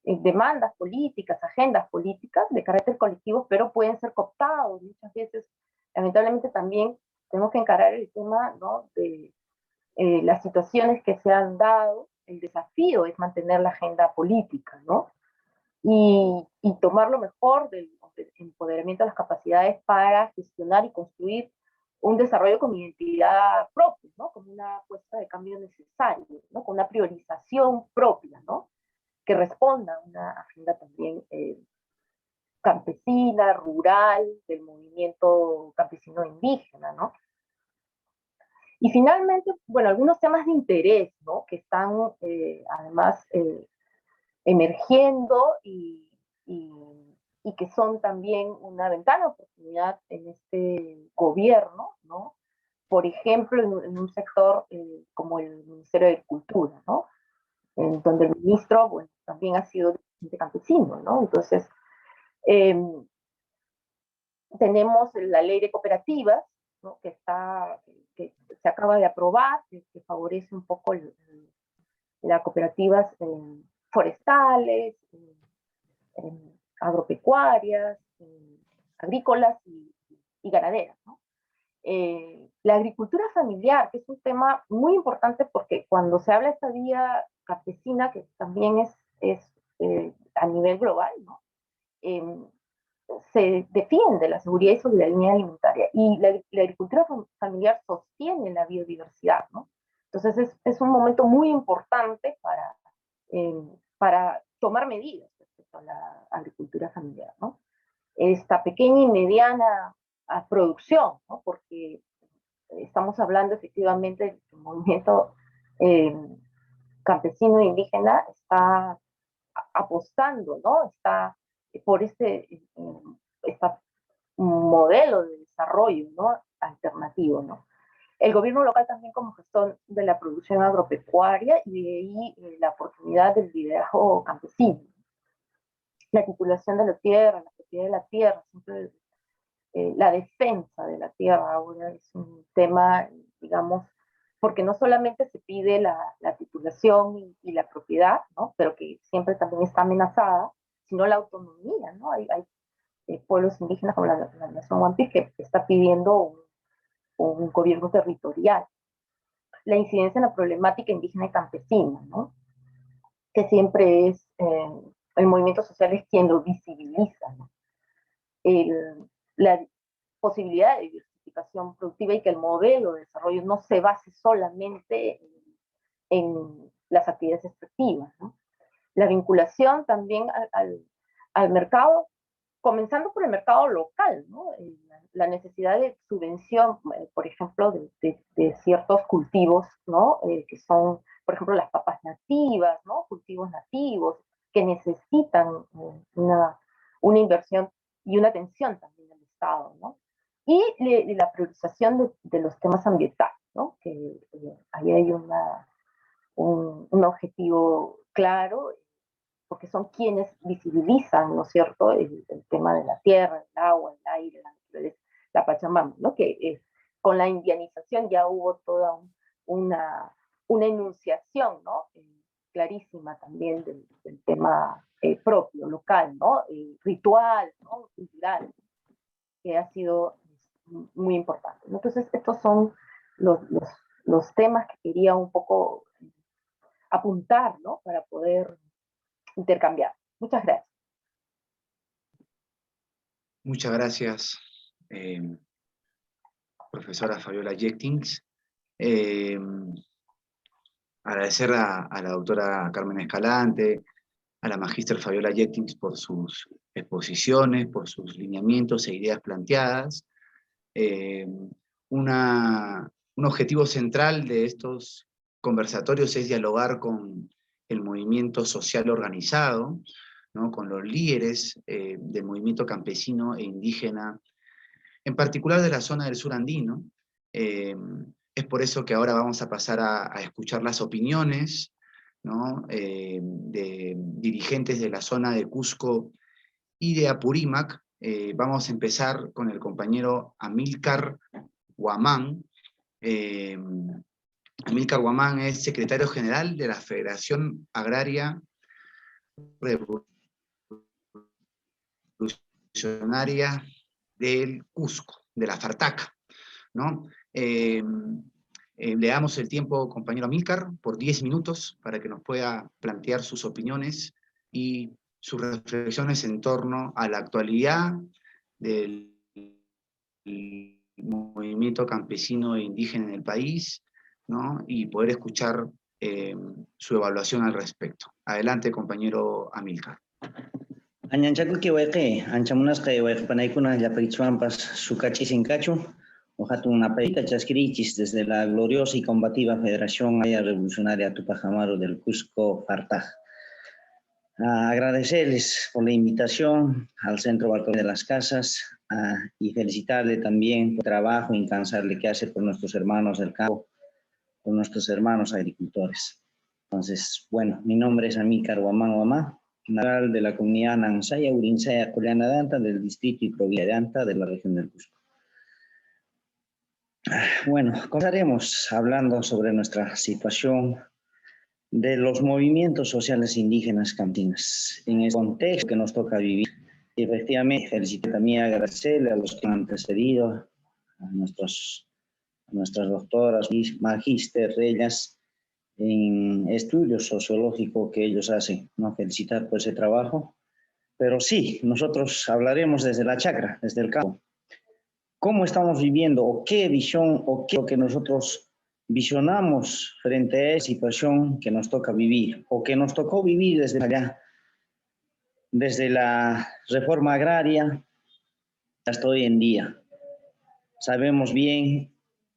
demandas políticas, agendas políticas de carácter colectivo, pero pueden ser cooptados. Muchas veces, lamentablemente, también tenemos que encarar el tema, ¿no? De las situaciones que se han dado. El desafío es mantener la agenda política, ¿no? Y tomar lo mejor del empoderamiento de las capacidades para gestionar y construir un desarrollo con identidad propia, ¿no? Como una apuesta de cambio necesario, ¿no? Con una priorización propia, ¿no? Que responda a una agenda también campesina, rural, del movimiento campesino indígena, ¿no? Y finalmente, bueno, algunos temas de interés, ¿no? Que están además emergiendo y que son también una ventana de oportunidad en este gobierno, ¿no? Por ejemplo, en un sector como el Ministerio de Agricultura, ¿no? En donde el ministro, bueno, también ha sido dirigente campesino, ¿no? Entonces, eh, tenemos la ley de cooperativas, ¿no? que se acaba de aprobar, que favorece un poco las cooperativas forestales, agropecuarias, agrícolas y ganaderas, ¿no? La agricultura familiar, que es un tema muy importante porque cuando se habla de esta vía campesina, que también es a nivel global, ¿no? Se defiende la seguridad y soberanía alimentaria y la agricultura familiar sostiene la biodiversidad, ¿no? Entonces es un momento muy importante para tomar medidas respecto a la agricultura familiar, ¿no? Esta pequeña y mediana producción, ¿no? Porque estamos hablando efectivamente del movimiento campesino e indígena está apostando, ¿no? Está por este modelo de desarrollo, ¿no? Alternativo, ¿no? El gobierno local también como gestor de la producción agropecuaria y de ahí la oportunidad del liderazgo campesino. La titulación de la tierra, la propiedad de la tierra, siempre la defensa de la tierra ahora es un tema, digamos, porque no solamente se pide la titulación y la propiedad, ¿no? Pero que siempre también está amenazada, sino la autonomía, ¿no? Hay pueblos indígenas como la nación Huampi que está pidiendo un gobierno territorial. La incidencia en la problemática indígena y campesina, ¿no? Que siempre es el movimiento social es quien lo visibiliza, ¿no? La posibilidad de diversificación productiva y que el modelo de desarrollo no se base solamente en las actividades extractivas, ¿no? La vinculación también al mercado, comenzando por el mercado local, ¿no? La necesidad de subvención, por ejemplo, de ciertos cultivos, ¿no? Que son, por ejemplo, las papas nativas, ¿no? Cultivos nativos que necesitan una inversión y una atención también del Estado, ¿no? Y la priorización de los temas ambientales, ¿no? Que ahí hay un objetivo claro, porque son quienes visibilizan, ¿no es cierto?, el tema de la tierra, el agua, el aire, la Pachamama, ¿no? Que con la indianización ya hubo toda una enunciación, ¿no? Clarísima también del tema propio, local, ¿no? Ritual, ¿no? Cultural, que ha sido muy importante. Entonces, estos son los temas que quería un poco apuntar, ¿no? Para poder intercambiar. Muchas gracias. Muchas gracias, profesora Fabiola Jettings. Agradecer a la doctora Carmen Escalante, a la magíster Fabiola Jettings por sus exposiciones, por sus lineamientos e ideas planteadas. Un objetivo central de estos conversatorios es dialogar con el movimiento social organizado, ¿no? Con los líderes del movimiento campesino e indígena, en particular de la zona del sur andino. Es por eso que ahora vamos a pasar a escuchar las opiniones, ¿no? De dirigentes de la zona de Cusco y de Apurímac. Vamos a empezar con el compañero Amílcar Huamán. Amílcar Huamán es secretario general de la Federación Agraria Revolucionaria del Cusco, de la FARTAC, ¿no? Le damos el tiempo, compañero Amílcar, por 10 minutos para que nos pueda plantear sus opiniones y sus reflexiones en torno a la actualidad del movimiento campesino e indígena en el país, ¿no? Y poder escuchar su evaluación al respecto. Adelante, compañero Amílcar. Añanchakuki wayqi, anchamunasqa wayqipanaykuna llapaychwanpas sukachi sinkachu, hatun apayta chaskirichis desde la gloriosa y combativa Federación Agraria Revolucionaria Tupac Amaru del Cusco, FARTAC. Agradecerles por la invitación al Centro Bartolomé de las Casas y felicitarle también por el trabajo incansable que hace por nuestros hermanos del campo, por nuestros hermanos agricultores. Entonces, bueno, mi nombre es Amílcar Huamán Huamá, natural de la comunidad Nansaya, Urinsaya, Collana de Anta, del distrito y provincia de Anta, de la región del Cusco. Bueno, comenzaremos hablando sobre nuestra situación de los movimientos sociales indígenas campesinos. En el contexto que nos toca vivir, efectivamente, felicito también, agradecerle a los que han antecedido, a nuestras doctoras, magíster, ellas, en estudio sociológico que ellos hacen, ¿no? Felicitar por ese trabajo. Pero sí, nosotros hablaremos desde la chacra, desde el campo. ¿Cómo estamos viviendo o qué visión o qué es lo que nosotros visionamos frente a esa situación que nos toca vivir o que nos tocó vivir desde allá, desde la reforma agraria hasta hoy en día? Sabemos bien,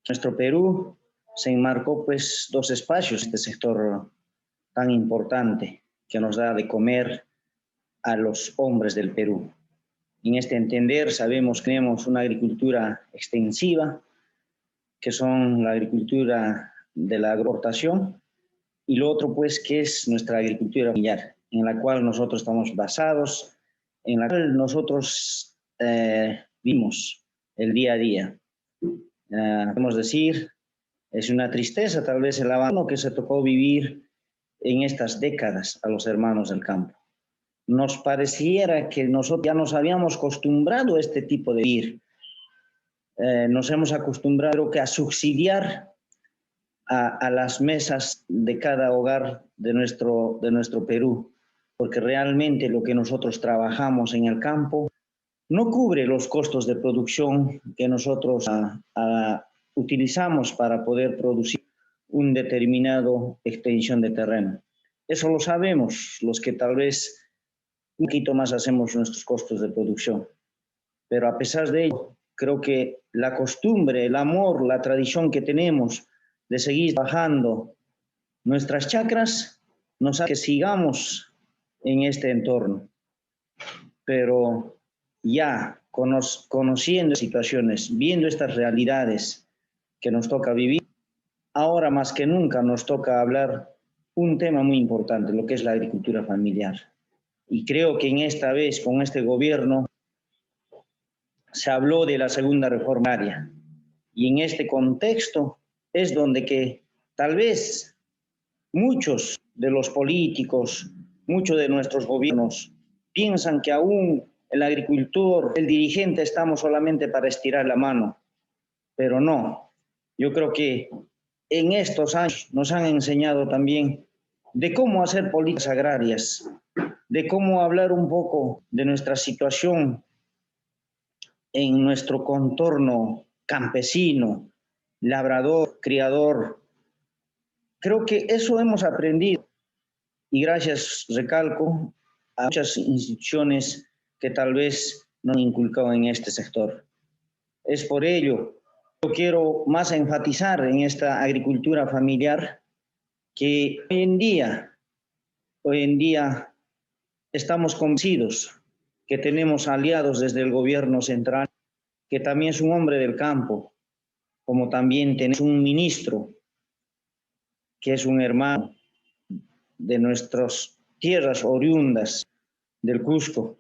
nuestro Perú se enmarcó pues dos espacios, este sector tan importante que nos da de comer a los hombres del Perú. En este entender sabemos que tenemos una agricultura extensiva, que son la agricultura de la agroexportación, y lo otro pues que es nuestra agricultura familiar, en la cual nosotros estamos basados, en la cual nosotros vivimos el día a día. Podemos decir, es una tristeza tal vez el abandono que se tocó vivir en estas décadas a los hermanos del campo. Nos pareciera que nosotros ya nos habíamos acostumbrado a este tipo de vivir. Nos hemos acostumbrado a subsidiar a las mesas de cada hogar de nuestro Perú, porque realmente lo que nosotros trabajamos en el campo no cubre los costos de producción que nosotros utilizamos para poder producir un determinado extensión de terreno. Eso lo sabemos los que tal vez un poquito más hacemos nuestros costos de producción. Pero a pesar de ello, creo que la costumbre, el amor, la tradición que tenemos de seguir trabajando nuestras chacras nos hace que sigamos en este entorno. Pero ya conociendo situaciones, viendo estas realidades que nos toca vivir, ahora más que nunca nos toca hablar un tema muy importante, lo que es la agricultura familiar. y creo que en esta vez con este gobierno se habló de la segunda reforma agraria. Y en este contexto es donde que tal vez muchos de los políticos, muchos de nuestros gobiernos piensan que aún el agricultor, el dirigente, estamos solamente para estirar la mano. Pero no, yo creo que en estos años nos han enseñado también de cómo hacer políticas agrarias, de cómo hablar un poco de nuestra situación en nuestro contorno campesino, labrador, criador. Creo que eso hemos aprendido y gracias, recalco, a muchas instituciones que tal vez no han inculcado en este sector. Es por ello que yo quiero más enfatizar en esta agricultura familiar que hoy en día estamos convencidos que tenemos aliados desde el gobierno central, que también es un hombre del campo, como también tenemos un ministro que es un hermano de nuestras tierras oriundas del Cusco.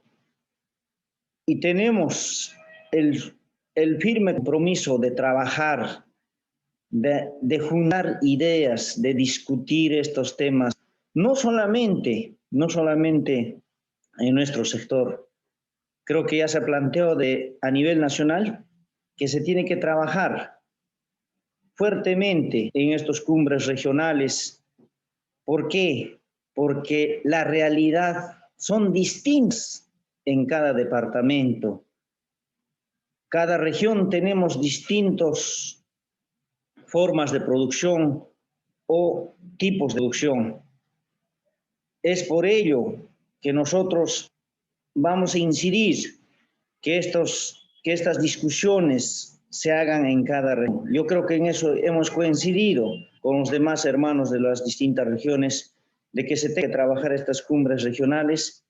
Y tenemos el firme compromiso de trabajar, de juntar ideas, de discutir estos temas, no solamente en nuestro sector. Creo que ya se planteó a nivel nacional que se tiene que trabajar fuertemente en estas cumbres regionales. ¿Por qué? Porque la realidad son distintas en cada departamento. Cada región tenemos distintas formas de producción o tipos de producción. Es por ello que nosotros vamos a incidir que estas discusiones se hagan en cada región. Yo creo que en eso hemos coincidido con los demás hermanos de las distintas regiones, de que se tenga que trabajar estas cumbres regionales,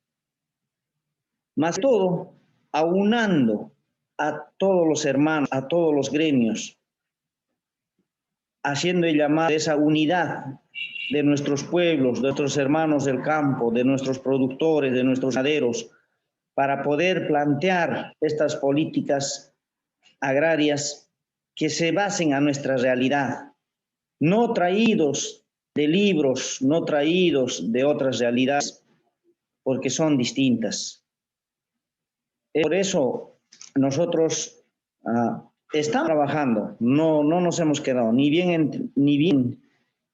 más que todo aunando a todos los hermanos, a todos los gremios, haciendo el llamado de esa unidad de nuestros pueblos, de nuestros hermanos del campo, de nuestros productores, de nuestros ganaderos, para poder plantear estas políticas agrarias que se basen a nuestra realidad, no traídos de libros, no traídos de otras realidades, porque son distintas. Por eso nosotros estamos trabajando, no nos hemos quedado, ni bien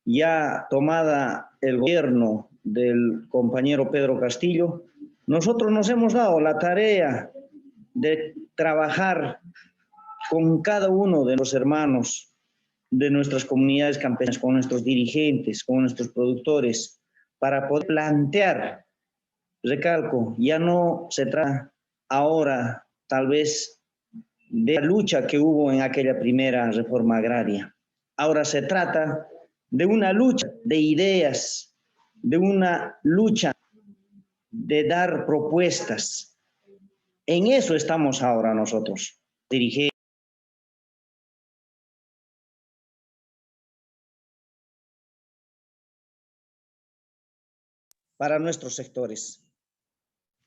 ya tomada el gobierno del compañero Pedro Castillo, nosotros nos hemos dado la tarea de trabajar con cada uno de los hermanos de nuestras comunidades campesinas, con nuestros dirigentes, con nuestros productores, para poder plantear, recalco, ya no se trata ahora tal vez de la lucha que hubo en aquella primera reforma agraria. Ahora se trata de una lucha de ideas, de una lucha de dar propuestas. En eso estamos ahora nosotros, dirigentes. Para nuestros sectores.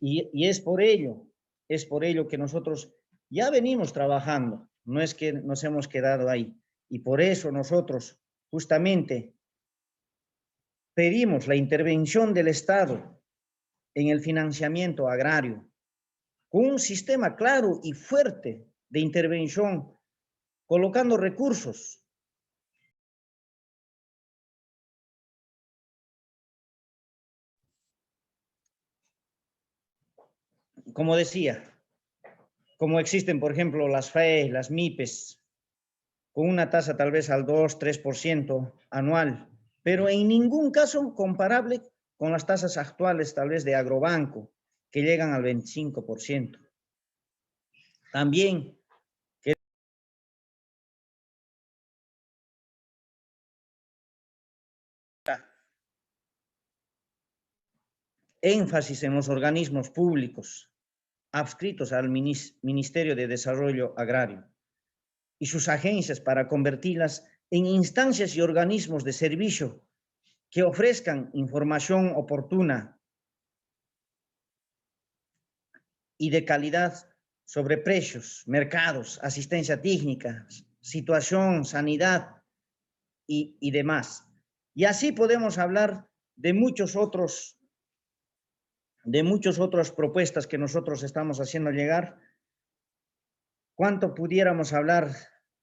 Y es por ello que nosotros ya venimos trabajando, no es que nos hemos quedado ahí. Y por eso nosotros justamente pedimos la intervención del Estado en el financiamiento agrario, con un sistema claro y fuerte de intervención, colocando recursos. Como decía, como existen, por ejemplo, las FAE, las MIPES, con una tasa tal vez al 2-3% anual, pero en ningún caso comparable con las tasas actuales tal vez de Agrobanco, que llegan al 25%. También énfasis en los organismos públicos adscritos al Ministerio de Desarrollo Agrario y sus agencias para convertirlas en instancias y organismos de servicio que ofrezcan información oportuna y de calidad sobre precios, mercados, asistencia técnica, situación, sanidad y demás. Y así podemos hablar de muchas otras propuestas que nosotros estamos haciendo llegar. ¿Cuánto pudiéramos hablar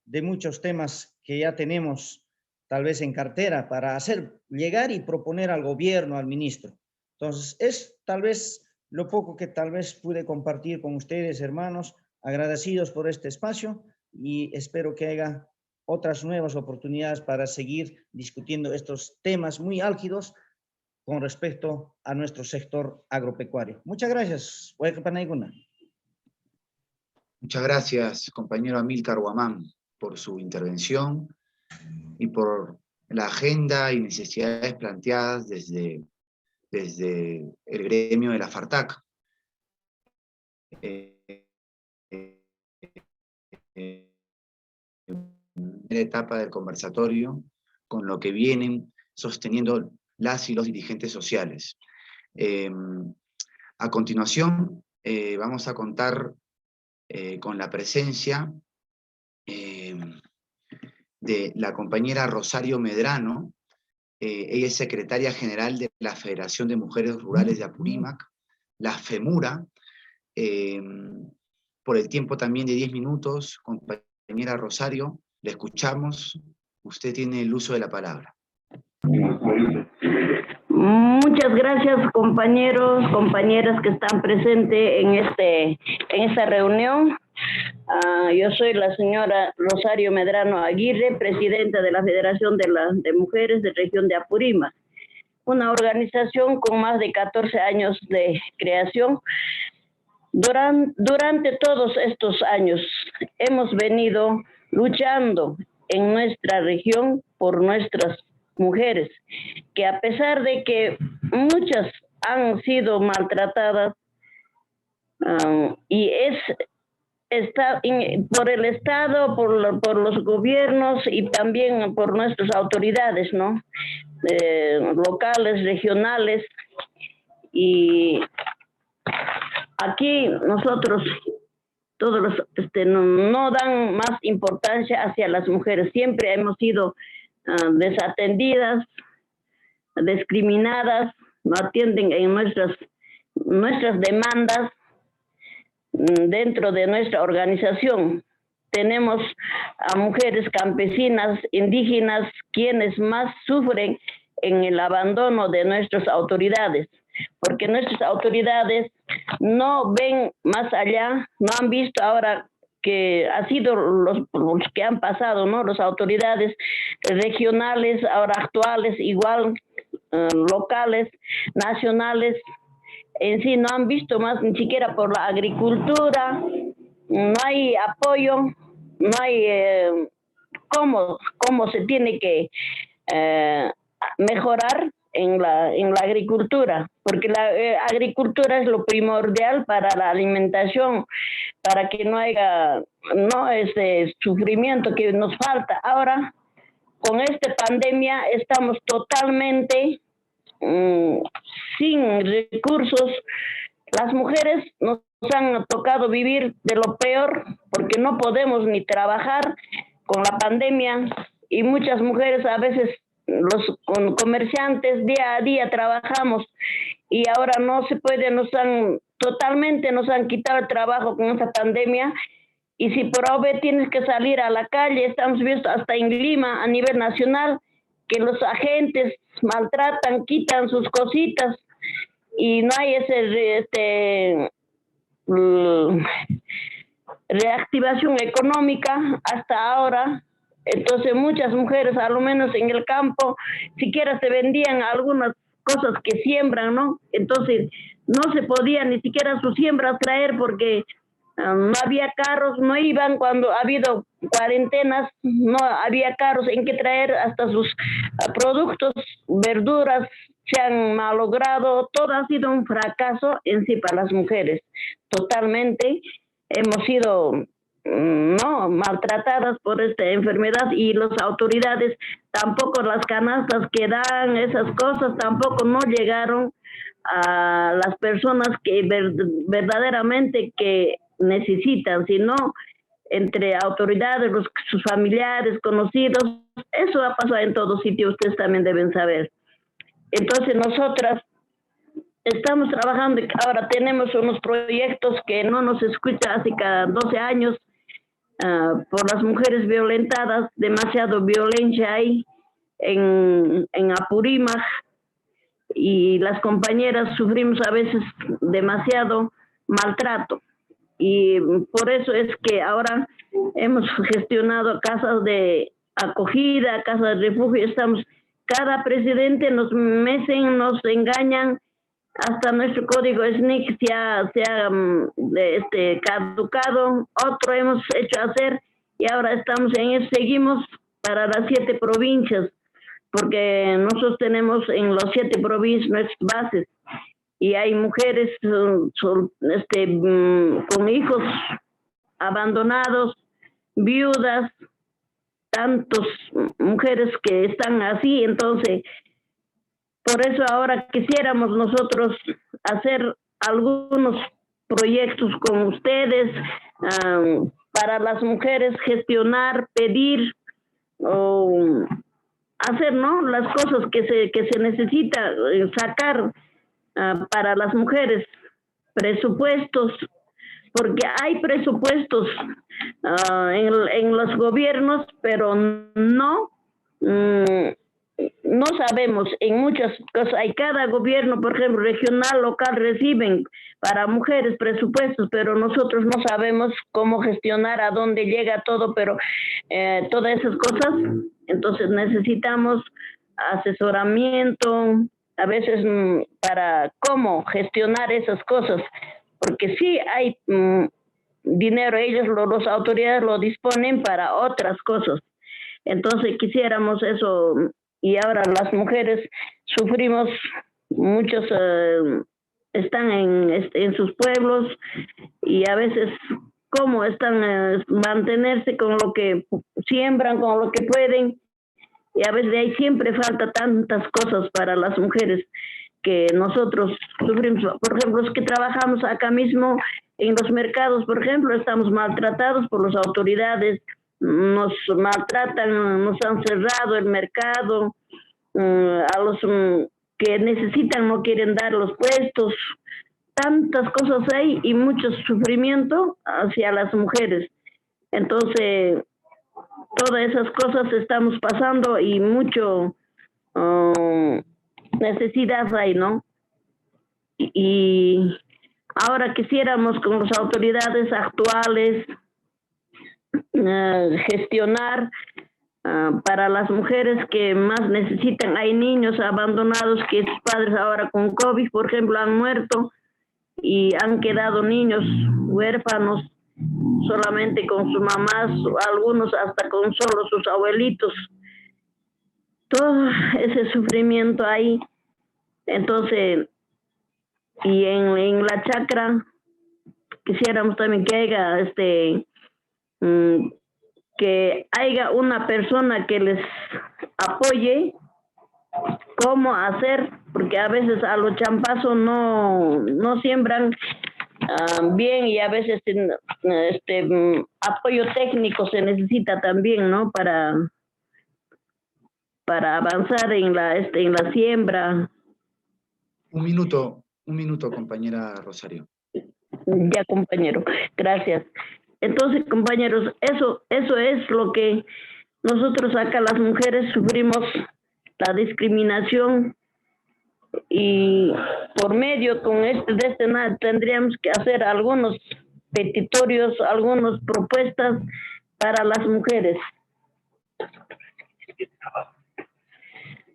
de muchos temas que ya tenemos tal vez en cartera para hacer llegar y proponer al gobierno, al ministro? Entonces, es tal vez lo poco que tal vez pude compartir con ustedes, hermanos, agradecidos por este espacio y espero que haya otras nuevas oportunidades para seguir discutiendo estos temas muy álgidos con respecto a nuestro sector agropecuario. Muchas gracias. Muchas gracias, compañero Amílcar Guamán, por su intervención y por la agenda y necesidades planteadas desde el gremio de la FARTAC. La etapa del conversatorio con lo que vienen sosteniendo las y los dirigentes sociales. A continuación, vamos a contar con la presencia de la compañera Rosario Medrano. Ella es secretaria general de la Federación de Mujeres Rurales de Apurímac, la FEMURA. Por el tiempo también de 10 minutos, compañera Rosario, le escuchamos. Usted tiene el uso de la palabra. Muchas gracias, compañeros, compañeras que están presentes en esta reunión. Yo soy la señora Rosario Medrano Aguirre, presidenta de la Federación de Mujeres de Región de Apurímac, una organización con más de 14 años de creación. Durante todos estos años hemos venido luchando en nuestra región por nuestras mujeres, que a pesar de que muchas han sido maltratadas y por el Estado, por los gobiernos y también por nuestras autoridades, ¿no? Locales, regionales, y aquí nosotros todos no dan más importancia hacia las mujeres. Siempre hemos sido desatendidas, discriminadas, no atienden en nuestras demandas dentro de nuestra organización. Tenemos a mujeres campesinas, indígenas, quienes más sufren en el abandono de nuestras autoridades, porque nuestras autoridades no ven más allá, no han visto ahora que ha sido los que han pasado, ¿no? Las autoridades regionales, ahora actuales, igual locales, nacionales, en sí no han visto más ni siquiera por la agricultura, no hay apoyo, no hay cómo se tiene que mejorar en la agricultura, porque la agricultura es lo primordial para la alimentación, para que no haya ese sufrimiento que nos falta. Ahora, con esta pandemia, estamos totalmente sin recursos. Las mujeres nos han tocado vivir de lo peor, porque no podemos ni trabajar con la pandemia, y muchas mujeres a veces los comerciantes día a día trabajamos y ahora no se puede, nos han quitado el trabajo con esa pandemia, y si por OVE tienes que salir a la calle, estamos viendo hasta en Lima a nivel nacional que los agentes maltratan, quitan sus cositas y no hay reactivación económica hasta ahora. Entonces muchas mujeres, a lo menos en el campo, siquiera se vendían algunas cosas que siembran, ¿no? Entonces no se podía ni siquiera sus siembras traer porque no había carros, no iban cuando ha habido cuarentenas, no había carros en que traer hasta sus productos, verduras se han malogrado, todo ha sido un fracaso en sí para las mujeres, totalmente. Hemos sido maltratadas por esta enfermedad, y las autoridades tampoco, las canastas que dan, esas cosas tampoco no llegaron a las personas que verdaderamente que necesitan, sino entre autoridades, sus familiares, conocidos. Eso ha pasado en todo sitio, ustedes también deben saber. Entonces nosotras estamos trabajando, ahora tenemos unos proyectos que no nos escucha hace cada 12 años, por las mujeres violentadas, demasiado violencia hay en Apurímac, y las compañeras sufrimos a veces demasiado maltrato. Y por eso es que ahora hemos gestionado casas de acogida, casas de refugio. Cada presidente nos mecen, nos engañan, hasta nuestro código SNCC se ha caducado, otro hemos hecho hacer y ahora estamos en eso, seguimos para las 7 provincias, porque nosotros tenemos en los 7 provincias nuestras bases y hay mujeres con hijos abandonados, viudas, tantas mujeres que están así. Entonces, por eso ahora quisiéramos nosotros hacer algunos proyectos con ustedes, para las mujeres gestionar, pedir o hacer, ¿no?, las cosas que se necesita sacar para las mujeres, presupuestos, porque hay presupuestos en los gobiernos, pero no sabemos en muchas cosas. Hay cada gobierno, por ejemplo, regional, local, reciben para mujeres presupuestos, pero nosotros no sabemos cómo gestionar, a dónde llega todo, pero todas esas cosas. Entonces necesitamos asesoramiento, a veces para cómo gestionar esas cosas, porque sí hay dinero, ellos, las autoridades lo disponen para otras cosas. Entonces quisiéramos eso. Y ahora las mujeres sufrimos, muchos están en sus pueblos y a veces cómo están mantenerse con lo que siembran, con lo que pueden, y a veces ahí siempre falta tantas cosas para las mujeres que nosotros sufrimos. Por ejemplo, los que trabajamos acá mismo en los mercados, por ejemplo, estamos maltratados por las autoridades, nos maltratan, nos han cerrado el mercado, a los que necesitan no quieren dar los puestos, tantas cosas hay y mucho sufrimiento hacia las mujeres. Entonces, todas esas cosas estamos pasando y mucho necesidad hay, ¿no? Y ahora quisiéramos con las autoridades actuales gestionar para las mujeres que más necesitan. Hay niños abandonados que sus padres ahora con COVID, por ejemplo, han muerto y han quedado niños huérfanos solamente con sus mamás, algunos hasta con solo sus abuelitos. Todo ese sufrimiento ahí. Entonces, y en la chacra quisiéramos también que haya que haya una persona que les apoye cómo hacer, porque a veces a los champazos no siembran bien, y a veces apoyo técnico se necesita también, ¿no?, para avanzar en la siembra. Un minuto, compañera Rosario. Ya, compañero, gracias. Entonces, compañeros, eso es lo que nosotros acá las mujeres sufrimos, la discriminación, y por medio de tendríamos que hacer algunos petitorios, algunas propuestas para las mujeres.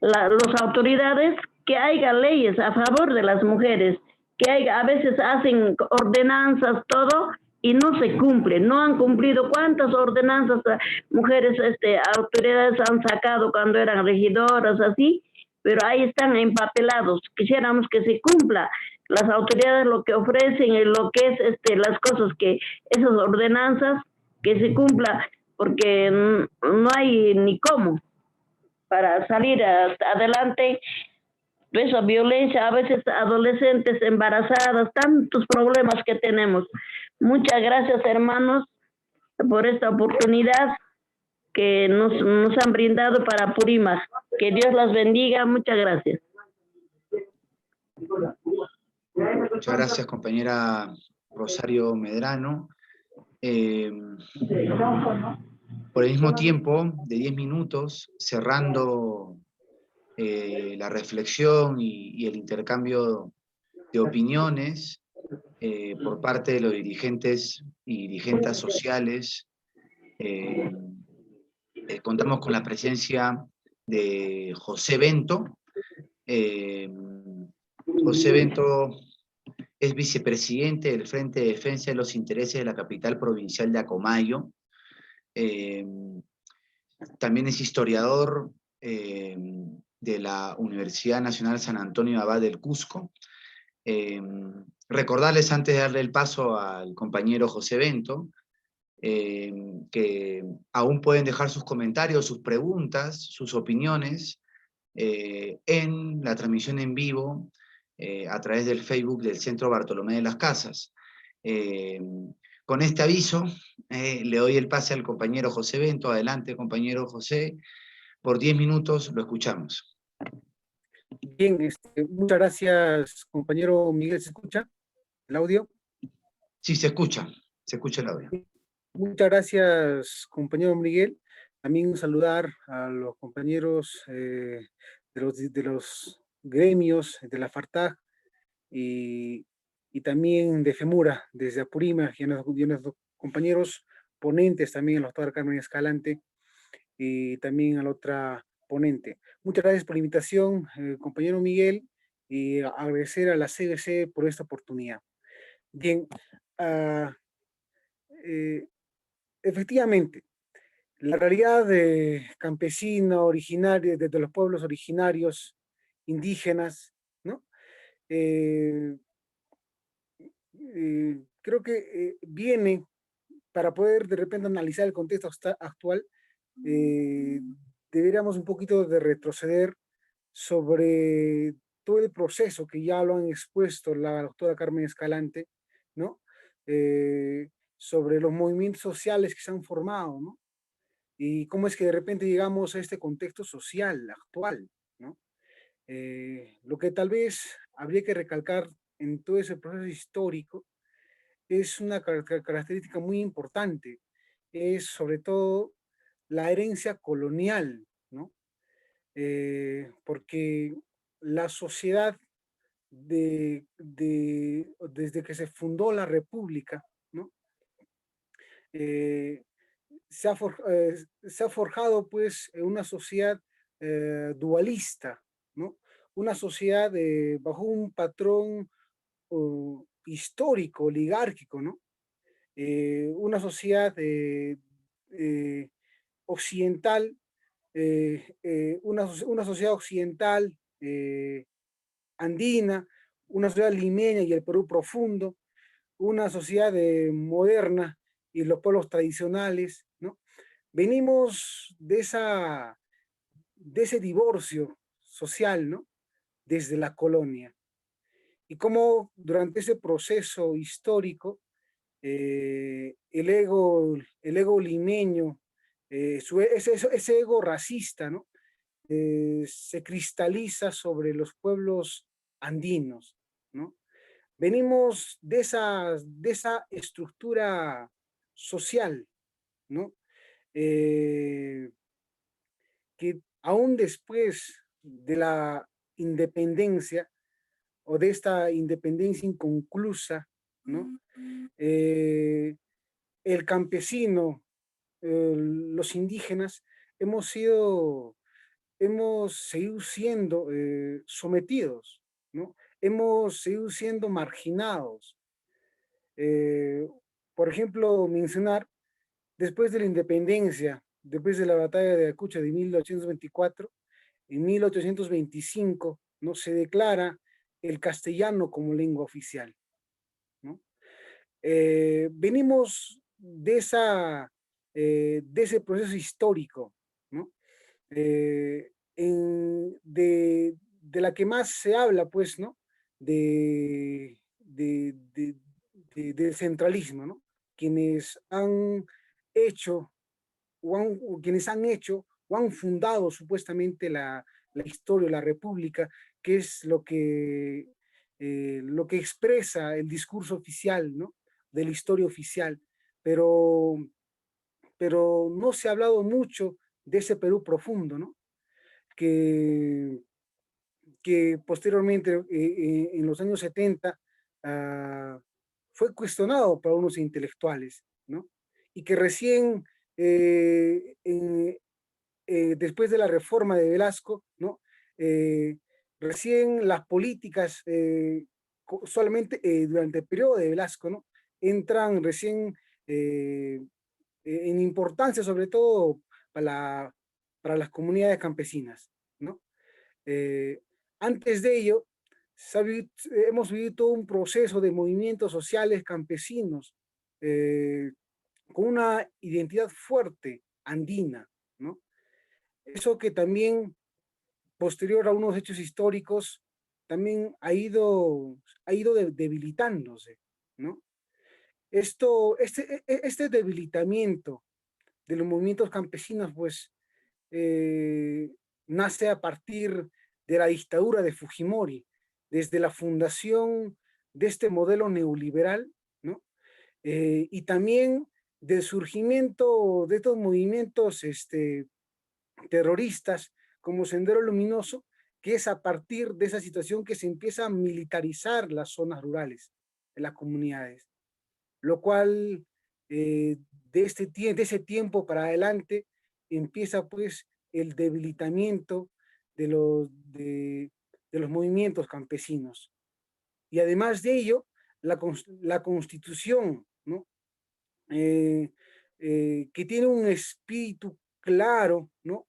Las autoridades, que haya leyes a favor de las mujeres, que haya, a veces hacen ordenanzas, todo, y no se cumple, no han cumplido. ¿Cuántas ordenanzas mujeres, autoridades han sacado cuando eran regidoras, así? Pero ahí están empapelados. Quisiéramos que se cumpla las autoridades lo que ofrecen y lo que es las cosas, que esas ordenanzas, que se cumpla, porque no hay ni cómo para salir adelante. esa violencia, a veces adolescentes embarazadas, tantos problemas que tenemos. Muchas gracias, hermanos, por esta oportunidad que nos han brindado para Apurímac. Que Dios las bendiga. Muchas gracias. Muchas gracias, compañera Rosario Medrano. Por el mismo tiempo, de 10 minutos, cerrando la reflexión y el intercambio de opiniones por parte de los dirigentes y dirigentas sociales, contamos con la presencia de José Bento. José Bento es vicepresidente del Frente de Defensa de los Intereses de la capital provincial de Acomayo. También es historiador de la Universidad Nacional San Antonio Abad del Cusco. Recordarles, antes de darle el paso al compañero José Bento, que aún pueden dejar sus comentarios, sus preguntas, sus opiniones en la transmisión en vivo a través del Facebook del Centro Bartolomé de las Casas. Con este aviso, le doy el pase al compañero José Bento. Adelante, compañero José. Por 10 minutos lo escuchamos. Bien, muchas gracias, compañero Miguel. ¿Se escucha el audio? Sí, se escucha el audio. Muchas gracias, compañero Miguel. También saludar a los compañeros de los gremios de la FARTAG y también de FEMURA, desde Apurímac, y a nuestros compañeros ponentes también, a la doctora Carmen Escalante, y también a la otra ponente. Muchas gracias por la invitación, compañero Miguel, y agradecer a la CBC por esta oportunidad. Bien, efectivamente, la realidad campesina, originaria, desde los pueblos originarios, indígenas, ¿no? Creo que viene, para poder de repente analizar el contexto actual, deberíamos un poquito de retroceder sobre todo el proceso que ya lo han expuesto la doctora Carmen Escalante, ¿no? Sobre los movimientos sociales que se han formado, ¿no? Y cómo es que de repente llegamos a este contexto social actual, ¿no? Lo que tal vez habría que recalcar en todo ese proceso histórico es una característica muy importante, es sobre todo la herencia colonial, ¿no? Porque la sociedad desde que se fundó la República, ¿no? Se ha forjado pues una sociedad dualista, ¿no? Una sociedad bajo un patrón histórico, oligárquico, ¿no? Una sociedad occidental, una sociedad occidental andina, una sociedad limeña y el Perú profundo, una sociedad moderna y los pueblos tradicionales, ¿no? Venimos de ese divorcio social, ¿no? Desde la colonia. Y cómo durante ese proceso histórico, el ego limeño, ese ego racista, ¿no? Se cristaliza sobre los pueblos andinos, ¿no? Venimos de esa estructura social, ¿no? Que aún después de la independencia o de esta independencia inconclusa, ¿no? El campesino, los indígenas, hemos seguido siendo sometidos, ¿no? Hemos seguido siendo marginados. Por ejemplo, mencionar, después de la independencia, después de la batalla de Ayacucho de 1824, en 1825, ¿no? Se declara el castellano como lengua oficial, ¿no? Venimos de ese proceso histórico, ¿no? De de la que más se habla, pues, ¿no? Del centralismo, ¿no? Quienes han hecho o quienes han hecho o han fundado supuestamente la historia, la república, que es lo que expresa el discurso oficial, ¿no? De la historia oficial, pero, pero no se ha hablado mucho de ese Perú profundo, ¿no? Que, que posteriormente, en los años 70, fue cuestionado por unos intelectuales, ¿no? Y que recién, después de la reforma de Velasco, ¿no? Recién las políticas, solamente durante el periodo de Velasco, ¿no? Entran recién en importancia, sobre todo para las comunidades campesinas, ¿no? Eh, Antes de ello, hemos vivido todo un proceso de movimientos sociales campesinos con una identidad fuerte andina, ¿no? Eso que también, posterior a unos hechos históricos, también ha ido debilitándose, ¿no? Este debilitamiento de los movimientos campesinos, pues, nace a partir de la dictadura de Fujimori, desde la fundación de este modelo neoliberal, ¿no? Y también del surgimiento de estos movimientos terroristas como Sendero Luminoso, que es a partir de esa situación que se empieza a militarizar las zonas rurales, de las comunidades, lo cual de ese tiempo para adelante empieza pues el debilitamiento de los movimientos campesinos. Y además de ello, la Constitución, ¿no? Que tiene un espíritu claro, ¿no?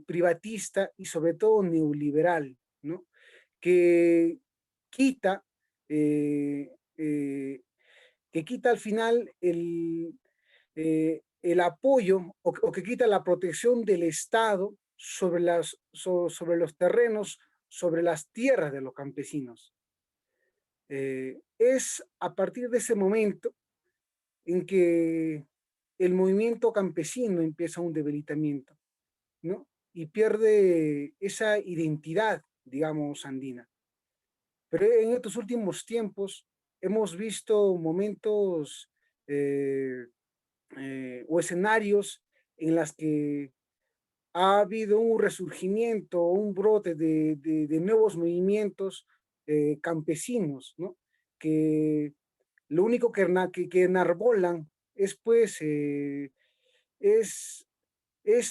Privatista y sobre todo neoliberal, ¿no? Que quita, eh, eh, que quita al final el apoyo o que quita la protección del Estado sobre los terrenos, sobre las tierras de los campesinos. Es a partir de ese momento en que el movimiento campesino empieza un debilitamiento, ¿no? Y pierde esa identidad, digamos, andina. Pero en estos últimos tiempos hemos visto momentos o escenarios en las que ha habido un resurgimiento, un brote de nuevos movimientos campesinos, ¿no? Que lo único que enarbolan es pues es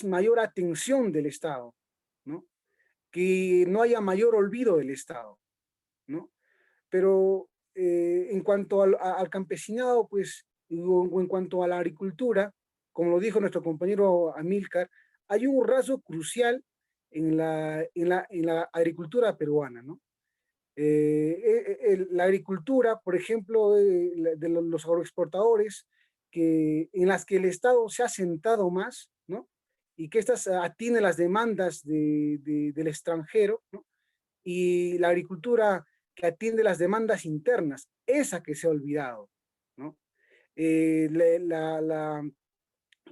mayor atención del Estado, ¿no? Que no haya mayor olvido del Estado, ¿no? Pero en cuanto al campesinado, pues, o en cuanto a la agricultura, como lo dijo nuestro compañero Amílcar, hay un rasgo crucial en la agricultura peruana, ¿no? La agricultura, por ejemplo, de los agroexportadores, en las que el Estado se ha sentado más, ¿no? Y que estas atienden las demandas del extranjero, ¿no? Y la agricultura que atiende las demandas internas, esa que se ha olvidado, ¿no?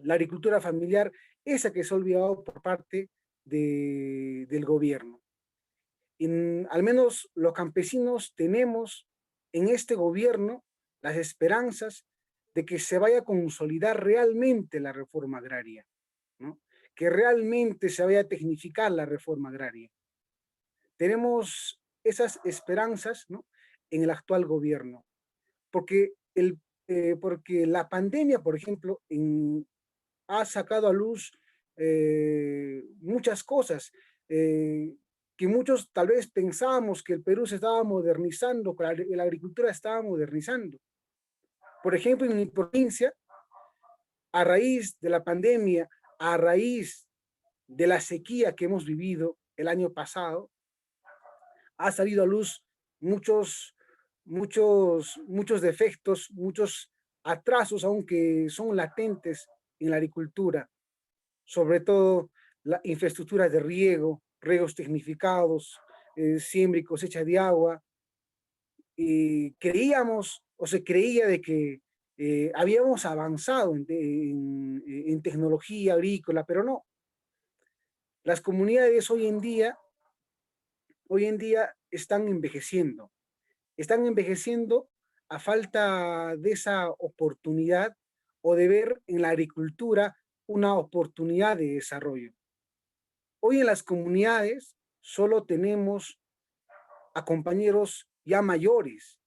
La agricultura familiar, esa que se ha olvidado por parte del gobierno. Al menos los campesinos tenemos en este gobierno las esperanzas de que se vaya a consolidar realmente la reforma agraria, ¿no? Que realmente se vaya a tecnificar la reforma agraria. Tenemos esas esperanzas, ¿no? En el actual gobierno, porque, porque la pandemia, por ejemplo, ha sacado a luz muchas cosas que muchos tal vez pensábamos que el Perú se estaba modernizando, que la agricultura estaba modernizando. Por ejemplo, en mi provincia, a raíz de la pandemia, a raíz de la sequía que hemos vivido el año pasado, ha salido a luz muchos defectos, muchos atrasos, aunque son latentes en la agricultura, sobre todo la infraestructura de riegos tecnificados, siembra y cosecha de agua. Creíamos o se creía de que habíamos avanzado en tecnología agrícola, pero no. Las comunidades hoy en día están envejeciendo a falta de esa oportunidad o de ver en la agricultura una oportunidad de desarrollo. Hoy en las comunidades solo tenemos a compañeros ya mayores.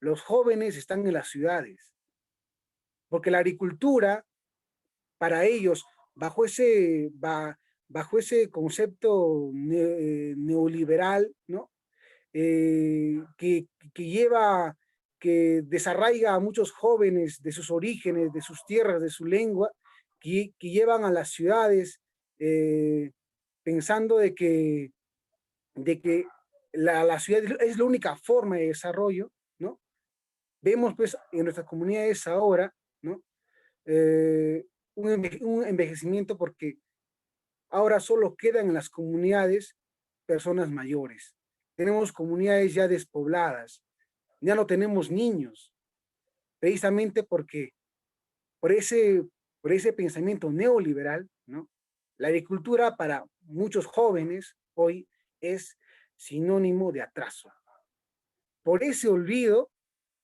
Los jóvenes están en las ciudades, porque la agricultura, para ellos, bajo ese concepto neoliberal, ¿no? Que lleva, que desarraiga a muchos jóvenes de sus orígenes, de sus tierras, de su lengua, que llevan a las ciudades pensando de que la ciudad es la única forma de desarrollo, ¿no? Vemos pues en nuestras comunidades ahora, ¿no? Un envejecimiento porque ahora solo quedan en las comunidades personas mayores. Tenemos comunidades ya despobladas, ya no tenemos niños, precisamente porque por ese pensamiento neoliberal, ¿no? La agricultura para muchos jóvenes hoy es sinónimo de atraso. Por ese olvido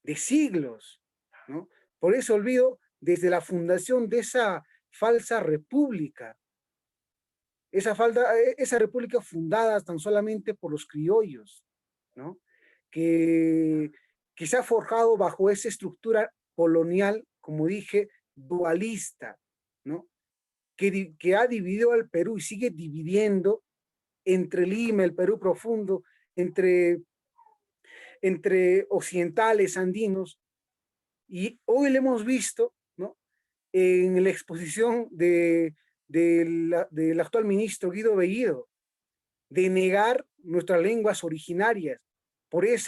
de siglos, ¿no? Por ese olvido desde la fundación de esa falsa república, esa república fundada tan solamente por los criollos, ¿no? Que se ha forjado bajo esa estructura colonial, como dije, dualista, ¿no? Que ha dividido al Perú y sigue dividiendo entre Lima, el Perú profundo, entre occidentales, andinos, y hoy lo hemos visto, ¿no? En la exposición del actual ministro Guido Bellido, de negar nuestras lenguas originarias por el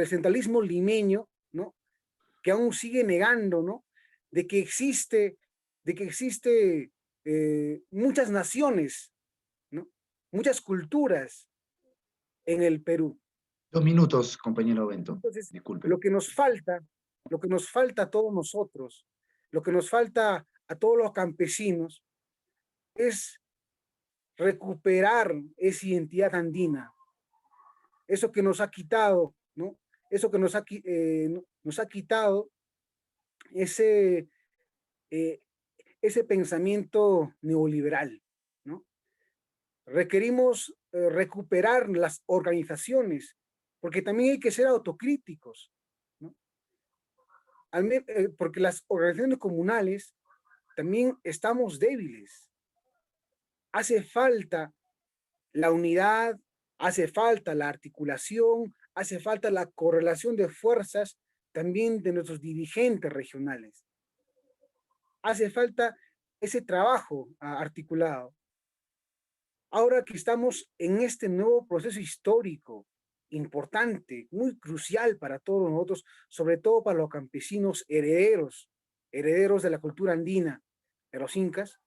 centralismo limeño, ¿no? Que aún sigue negando, ¿no? De que existe muchas naciones, ¿no? Muchas culturas en el Perú. 2 minutos, compañero Bento. Entonces, Disculpe. lo que nos falta a todos nosotros, lo que nos falta a todos los campesinos es recuperar esa identidad andina, eso que nos ha quitado, ¿no? Eso que nos ha quitado ese pensamiento neoliberal, ¿no? Requerimos recuperar las organizaciones, porque también hay que ser autocríticos, ¿no? Porque las organizaciones comunales también estamos débiles. Hace falta la unidad, hace falta la articulación, hace falta la correlación de fuerzas también de nuestros dirigentes regionales. Hace falta ese trabajo articulado. Ahora que estamos en este nuevo proceso histórico importante, muy crucial para todos nosotros, sobre todo para los campesinos herederos de la cultura andina, de los incas,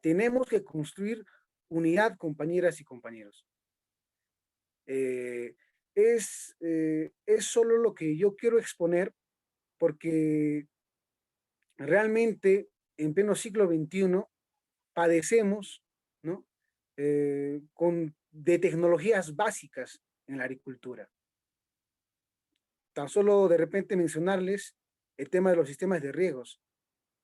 tenemos que construir unidad, compañeras y compañeros. Es solo lo que yo quiero exponer, porque realmente en pleno siglo XXI padecemos, ¿no? De tecnologías básicas en la agricultura. Tan solo de repente mencionarles el tema de los sistemas de riegos,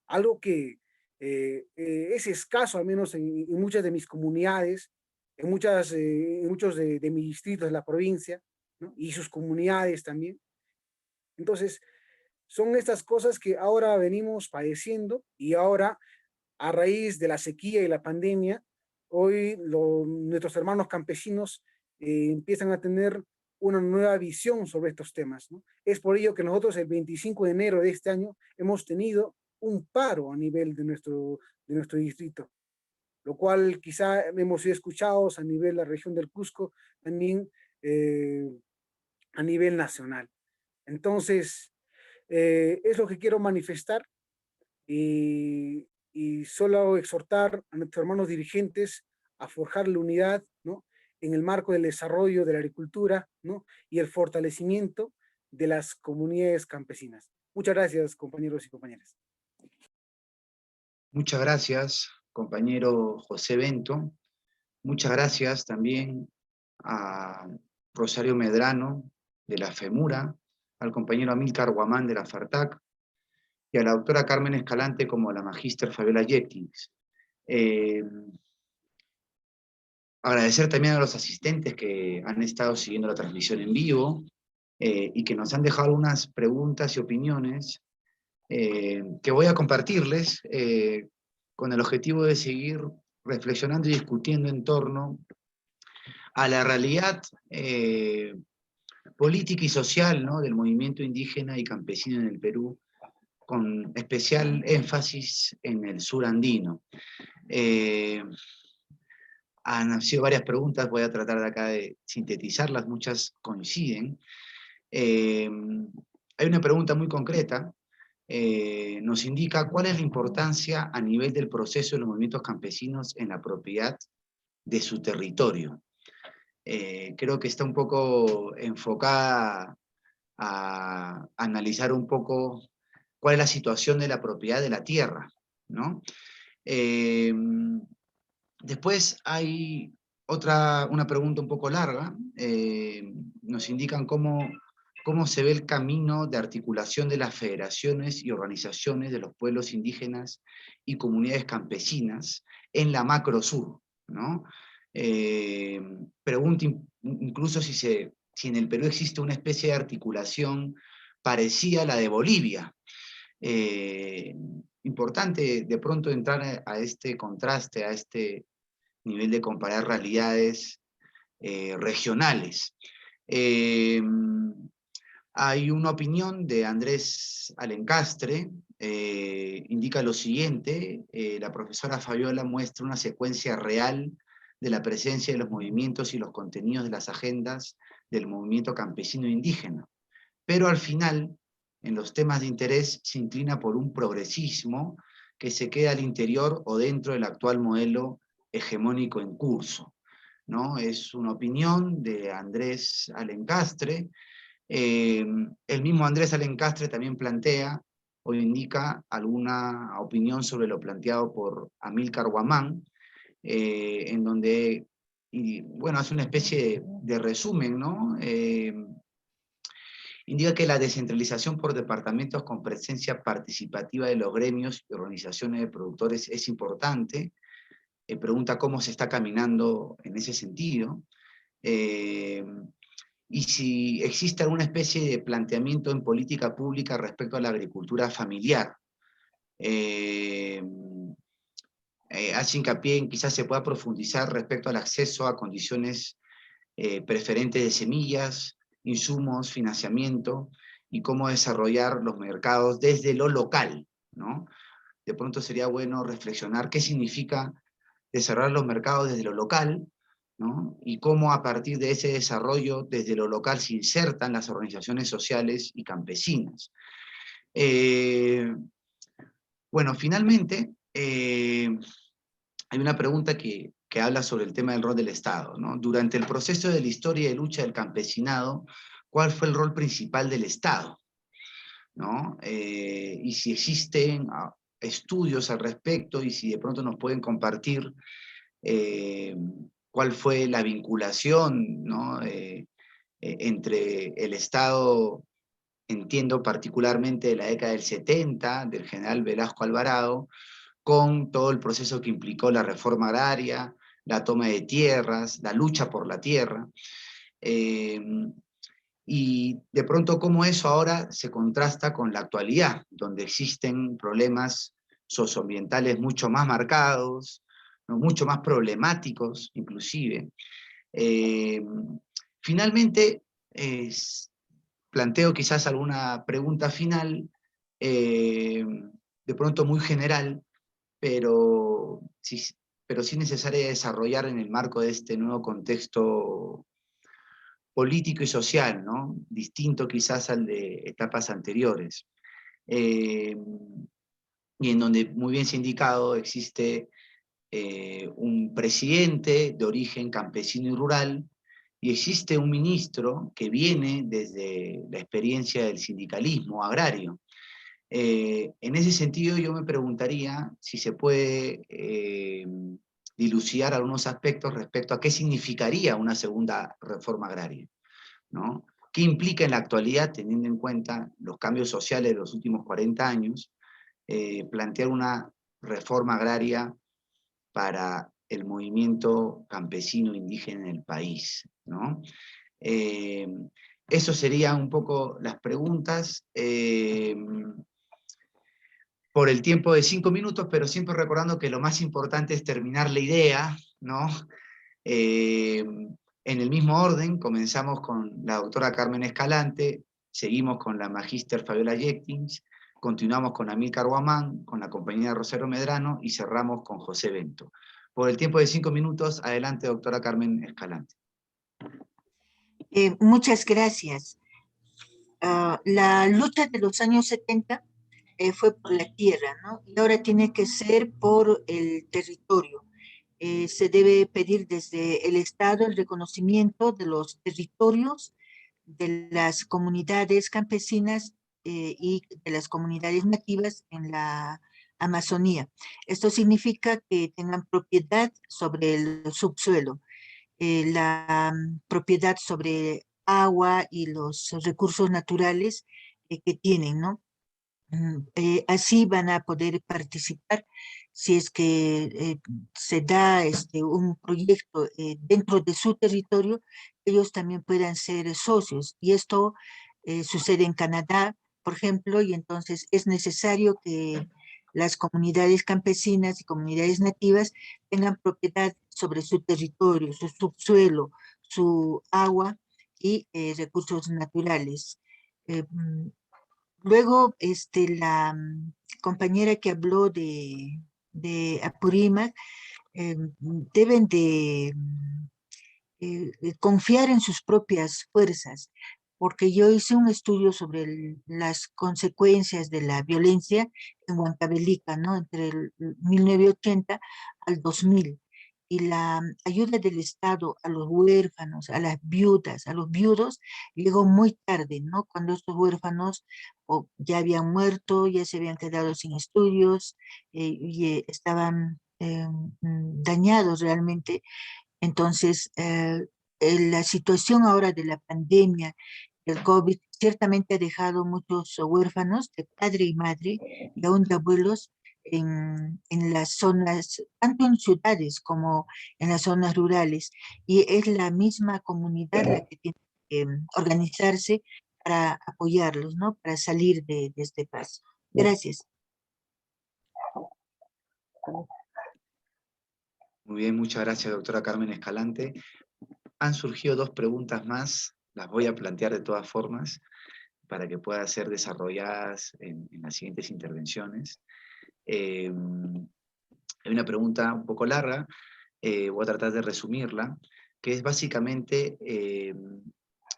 algo que es escaso, al menos en muchas de mis comunidades, en muchos de mis distritos de la provincia, ¿no? Y sus comunidades también. Entonces, son estas cosas que ahora venimos padeciendo y ahora, a raíz de la sequía y la pandemia, hoy nuestros hermanos campesinos empiezan a tener una nueva visión sobre estos temas, ¿no? Es por ello que nosotros el 25 de enero de este año hemos tenido un paro a nivel de nuestro distrito, lo cual quizá hemos sido escuchados a nivel de la región del Cusco, también a nivel nacional. Entonces, es lo que quiero manifestar y solo exhortar a nuestros hermanos dirigentes a forjar la unidad, ¿no? en el marco del desarrollo de la agricultura, ¿no? Y el fortalecimiento de las comunidades campesinas. Muchas gracias, compañeros y compañeras. Muchas gracias, compañero José Bento. Muchas gracias también a Rosario Medrano, de la FEMURA, al compañero Amílcar Guamán, de la FARTAC, y a la doctora Carmen Escalante como la magíster Fabiola Jenkins. Agradecer también a los asistentes que han estado siguiendo la transmisión en vivo y que nos han dejado algunas preguntas y opiniones que voy a compartirles con el objetivo de seguir reflexionando y discutiendo en torno a la realidad política y social, ¿no?, del movimiento indígena y campesino en el Perú, con especial énfasis en el sur andino. Han sido varias preguntas, voy a tratar de acá de sintetizarlas, muchas coinciden. Hay una pregunta muy concreta, nos indica cuál es la importancia a nivel del proceso de los movimientos campesinos en la propiedad de su territorio. Creo que está un poco enfocada a analizar un poco cuál es la situación de la propiedad de la tierra, ¿no? Después hay una pregunta un poco larga, nos indican cómo se ve el camino de articulación de las federaciones y organizaciones de los pueblos indígenas y comunidades campesinas en la macro sur, ¿no? Pregunta incluso si en el Perú existe una especie de articulación parecida a la de Bolivia. Importante de pronto entrar a este contraste, a este nivel de comparar realidades regionales. Hay una opinión de Andrés Alencastre, indica lo siguiente: la profesora Fabiola muestra una secuencia real de la presencia de los movimientos y los contenidos de las agendas del movimiento campesino indígena, pero al final, en los temas de interés, se inclina por un progresismo que se queda al interior o dentro del actual modelo hegemónico en curso, ¿no? Es una opinión de Andrés Alencastre. El mismo Andrés Alencastre también plantea o indica alguna opinión sobre lo planteado por Amílcar Guamán, en donde, bueno, hace una especie de resumen, ¿no? Indica que la descentralización por departamentos con presencia participativa de los gremios y organizaciones de productores es importante. Pregunta cómo se está caminando en ese sentido. Y si existe alguna especie de planteamiento en política pública respecto a la agricultura familiar. Hace hincapié en quizás se pueda profundizar respecto al acceso a condiciones preferentes de semillas, insumos, financiamiento, y cómo desarrollar los mercados desde lo local, ¿no? De pronto sería bueno reflexionar qué significa desarrollar los mercados desde lo local, ¿no? Y cómo a partir de ese desarrollo desde lo local se insertan las organizaciones sociales y campesinas. Bueno, finalmente, hay una pregunta que habla sobre el tema del rol del Estado, ¿no? Durante el proceso de la historia de lucha del campesinado, ¿cuál fue el rol principal del Estado? ¿No? Y si existen estudios al respecto, y si de pronto nos pueden compartir cuál fue la vinculación, ¿no?, entre el Estado, entiendo particularmente de la década del 70, del general Velasco Alvarado, con todo el proceso que implicó la reforma agraria, la toma de tierras, la lucha por la tierra, y de pronto cómo eso ahora se contrasta con la actualidad, donde existen problemas socioambientales mucho más marcados, ¿no?, mucho más problemáticos inclusive. Finalmente, planteo quizás alguna pregunta final, de pronto muy general, pero sí necesaria desarrollar en el marco de este nuevo contexto político y social, ¿no?, distinto quizás al de etapas anteriores. Y en donde, muy bien se ha indicado, existe un presidente de origen campesino y rural, y existe un ministro que viene desde la experiencia del sindicalismo agrario. En ese sentido, yo me preguntaría si se puede dilucidar algunos aspectos respecto a qué significaría una segunda reforma agraria, ¿no? ¿Qué implica en la actualidad, teniendo en cuenta los cambios sociales de los últimos 40 años, plantear una reforma agraria para el movimiento campesino indígena en el país, ¿no? Eso serían un poco las preguntas. Por el tiempo de 5 minutos, pero siempre recordando que lo más importante es terminar la idea, ¿no? En el mismo orden, comenzamos con la doctora Carmen Escalante, seguimos con la magíster Fabiola Jenkins, continuamos con Amílcar Guamán, con la compañera Rosero Medrano y cerramos con José Bento. Por el tiempo de 5 minutos, adelante, doctora Carmen Escalante. Muchas gracias. La lucha de los años 70 fue por la tierra, ¿no? Y ahora tiene que ser por el territorio. Se debe pedir desde el Estado el reconocimiento de los territorios de las comunidades campesinas y de las comunidades nativas en la Amazonía. Esto significa que tengan propiedad sobre el subsuelo, la propiedad sobre agua y los recursos naturales que tienen, ¿no? Así van a poder participar si es que se da un proyecto dentro de su territorio, ellos también puedan ser socios. Y esto sucede en Canadá, por ejemplo, y entonces es necesario que las comunidades campesinas y comunidades nativas tengan propiedad sobre su territorio, su subsuelo, su agua y recursos naturales. Luego, la compañera que habló de Apurímac, deben de confiar en sus propias fuerzas, porque yo hice un estudio sobre las consecuencias de la violencia en Huancavelica, ¿no? Entre el 1980 al 2000. Y la ayuda del Estado a los huérfanos, a las viudas, a los viudos, llegó muy tarde, ¿no? Cuando estos huérfanos ya habían muerto, ya se habían quedado sin estudios y estaban dañados realmente. Entonces, la situación ahora de la pandemia, del COVID, ciertamente ha dejado muchos huérfanos de padre y madre, y aún de abuelos, en las zonas, tanto en ciudades como en las zonas rurales. Y es la misma comunidad la que tiene que organizarse para apoyarlos, ¿no? Para salir de este paso. Gracias. Muy bien, muchas gracias, doctora Carmen Escalante. Han surgido 2 preguntas más, las voy a plantear de todas formas, para que puedan ser desarrolladas en las siguientes intervenciones. Hay una pregunta un poco larga, voy a tratar de resumirla, que es básicamente,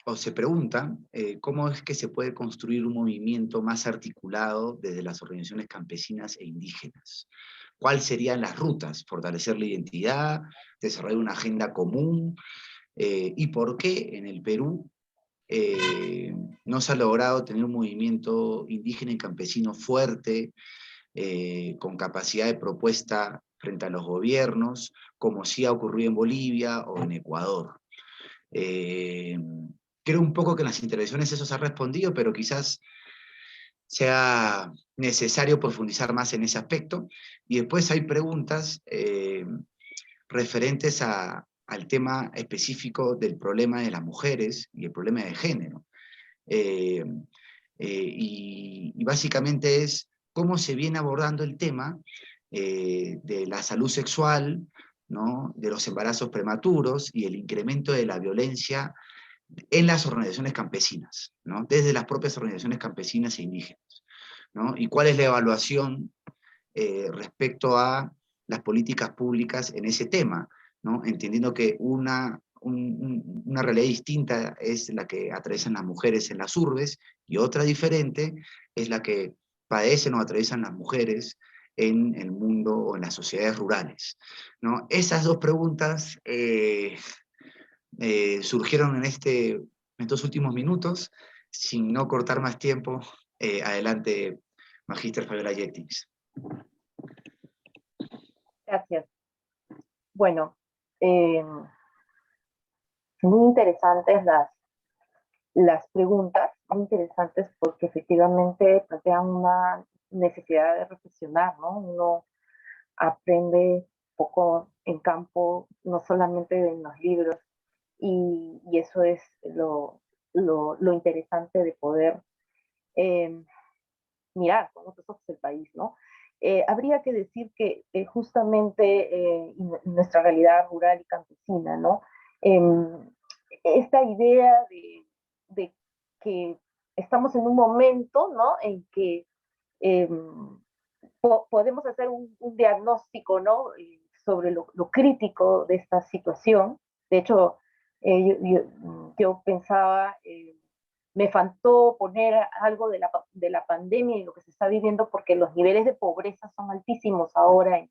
o se pregunta, ¿cómo es que se puede construir un movimiento más articulado desde las organizaciones campesinas e indígenas? ¿Cuáles serían las rutas? Fortalecer la identidad, desarrollar una agenda común, y por qué en el Perú no se ha logrado tener un movimiento indígena y campesino fuerte, con capacidad de propuesta frente a los gobiernos, como sí ha ocurrido en Bolivia o en Ecuador. Creo un poco que en las intervenciones eso se ha respondido, pero quizás sea necesario profundizar más en ese aspecto. Y después hay preguntas referentes al tema específico del problema de las mujeres y el problema de género. Y básicamente es cómo se viene abordando el tema de la salud sexual, ¿no? De los embarazos prematuros y el incremento de la violencia en las organizaciones campesinas, ¿no? Desde las propias organizaciones campesinas e indígenas, ¿no? Y cuál es la evaluación respecto a las políticas públicas en ese tema, ¿no? Entendiendo que una realidad distinta es la que atraviesan las mujeres en las urbes, y otra diferente es la que padecen o atraviesan las mujeres en el mundo o en las sociedades rurales, ¿no? Esas dos preguntas surgieron en estos últimos minutos. Sin no cortar más tiempo, adelante, Magíster Fabiola Yetins. Gracias. Bueno, muy interesantes las preguntas, muy interesantes porque efectivamente plantean una necesidad de reflexionar, ¿no? Uno aprende poco en campo, no solamente en los libros, y eso es lo interesante de poder mirar con otros ojos el país, ¿no? Habría que decir que justamente nuestra realidad rural y campesina, ¿no? Esta idea de que estamos en un momento, ¿no? En que podemos hacer un diagnóstico, ¿no? Sobre lo crítico de esta situación. De hecho, yo pensaba, me faltó poner algo de la pandemia y lo que se está viviendo, porque los niveles de pobreza son altísimos ahora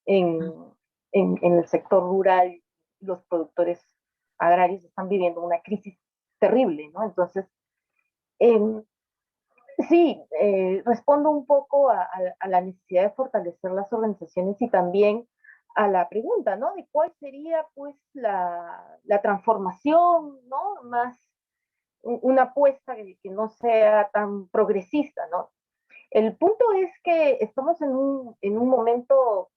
en el sector rural. Los productores agrarios están viviendo una crisis terrible, ¿no? Entonces, sí, respondo un poco a la necesidad de fortalecer las organizaciones y también a la pregunta, ¿no? De cuál sería, pues, la transformación, ¿no? Más una apuesta que no sea tan progresista, ¿no? El punto es que estamos en un momento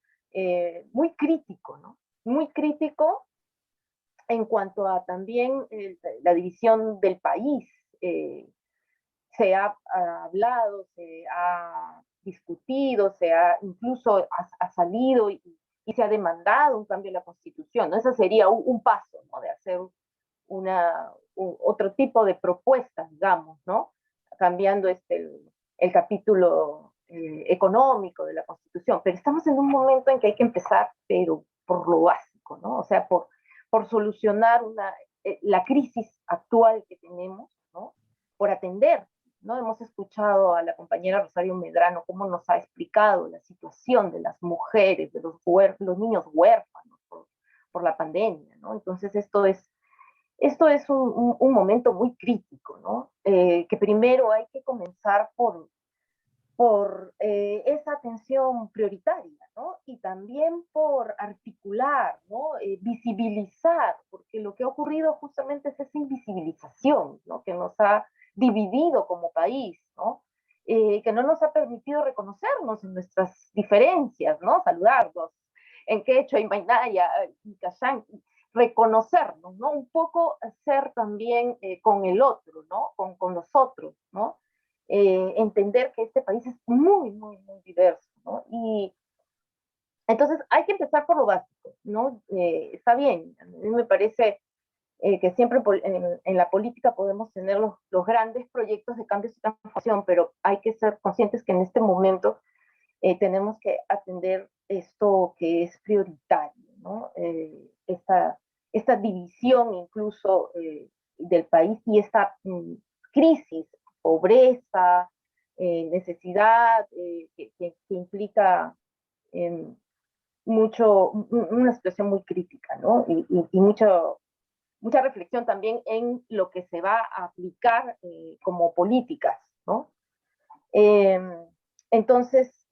muy crítico, ¿no? Muy crítico en cuanto a también la división del país. Se ha hablado, se ha discutido, incluso ha salido y se ha demandado un cambio en la Constitución, ¿no? Ese sería un paso, ¿no? De hacer otro tipo de propuestas, digamos, ¿no? Cambiando el capítulo económico de la Constitución. Pero estamos en un momento en que hay que empezar, pero por lo básico, ¿no? O sea, por solucionar la crisis actual que tenemos, ¿no? Por atender, ¿no? Hemos escuchado a la compañera Rosario Medrano cómo nos ha explicado la situación de las mujeres, de los niños huérfanos por la pandemia, ¿no? Entonces esto es un momento muy crítico, ¿no? Que primero hay que comenzar por esa atención prioritaria, ¿no? Y también por articular, ¿no? Visibilizar, porque lo que ha ocurrido justamente es esa invisibilización, ¿no? Que nos ha dividido como país, ¿no? Que no nos ha permitido reconocernos en nuestras diferencias, ¿no? Saludarnos en quechua y mainaya y cachán, reconocernos, ¿no? Un poco ser también con el otro, ¿no? Con nosotros, ¿no? Entender que este país es muy, muy, muy diverso, ¿no? Y entonces hay que empezar por lo básico, ¿no? Está bien, a mí me parece que siempre en la política podemos tener los grandes proyectos de cambio y transformación, pero hay que ser conscientes que en este momento tenemos que atender esto que es prioritario, ¿no? Esta división incluso del país y esta crisis, pobreza, necesidad que implica una situación muy crítica, ¿no? Y mucha reflexión también en lo que se va a aplicar como políticas, ¿no? Entonces,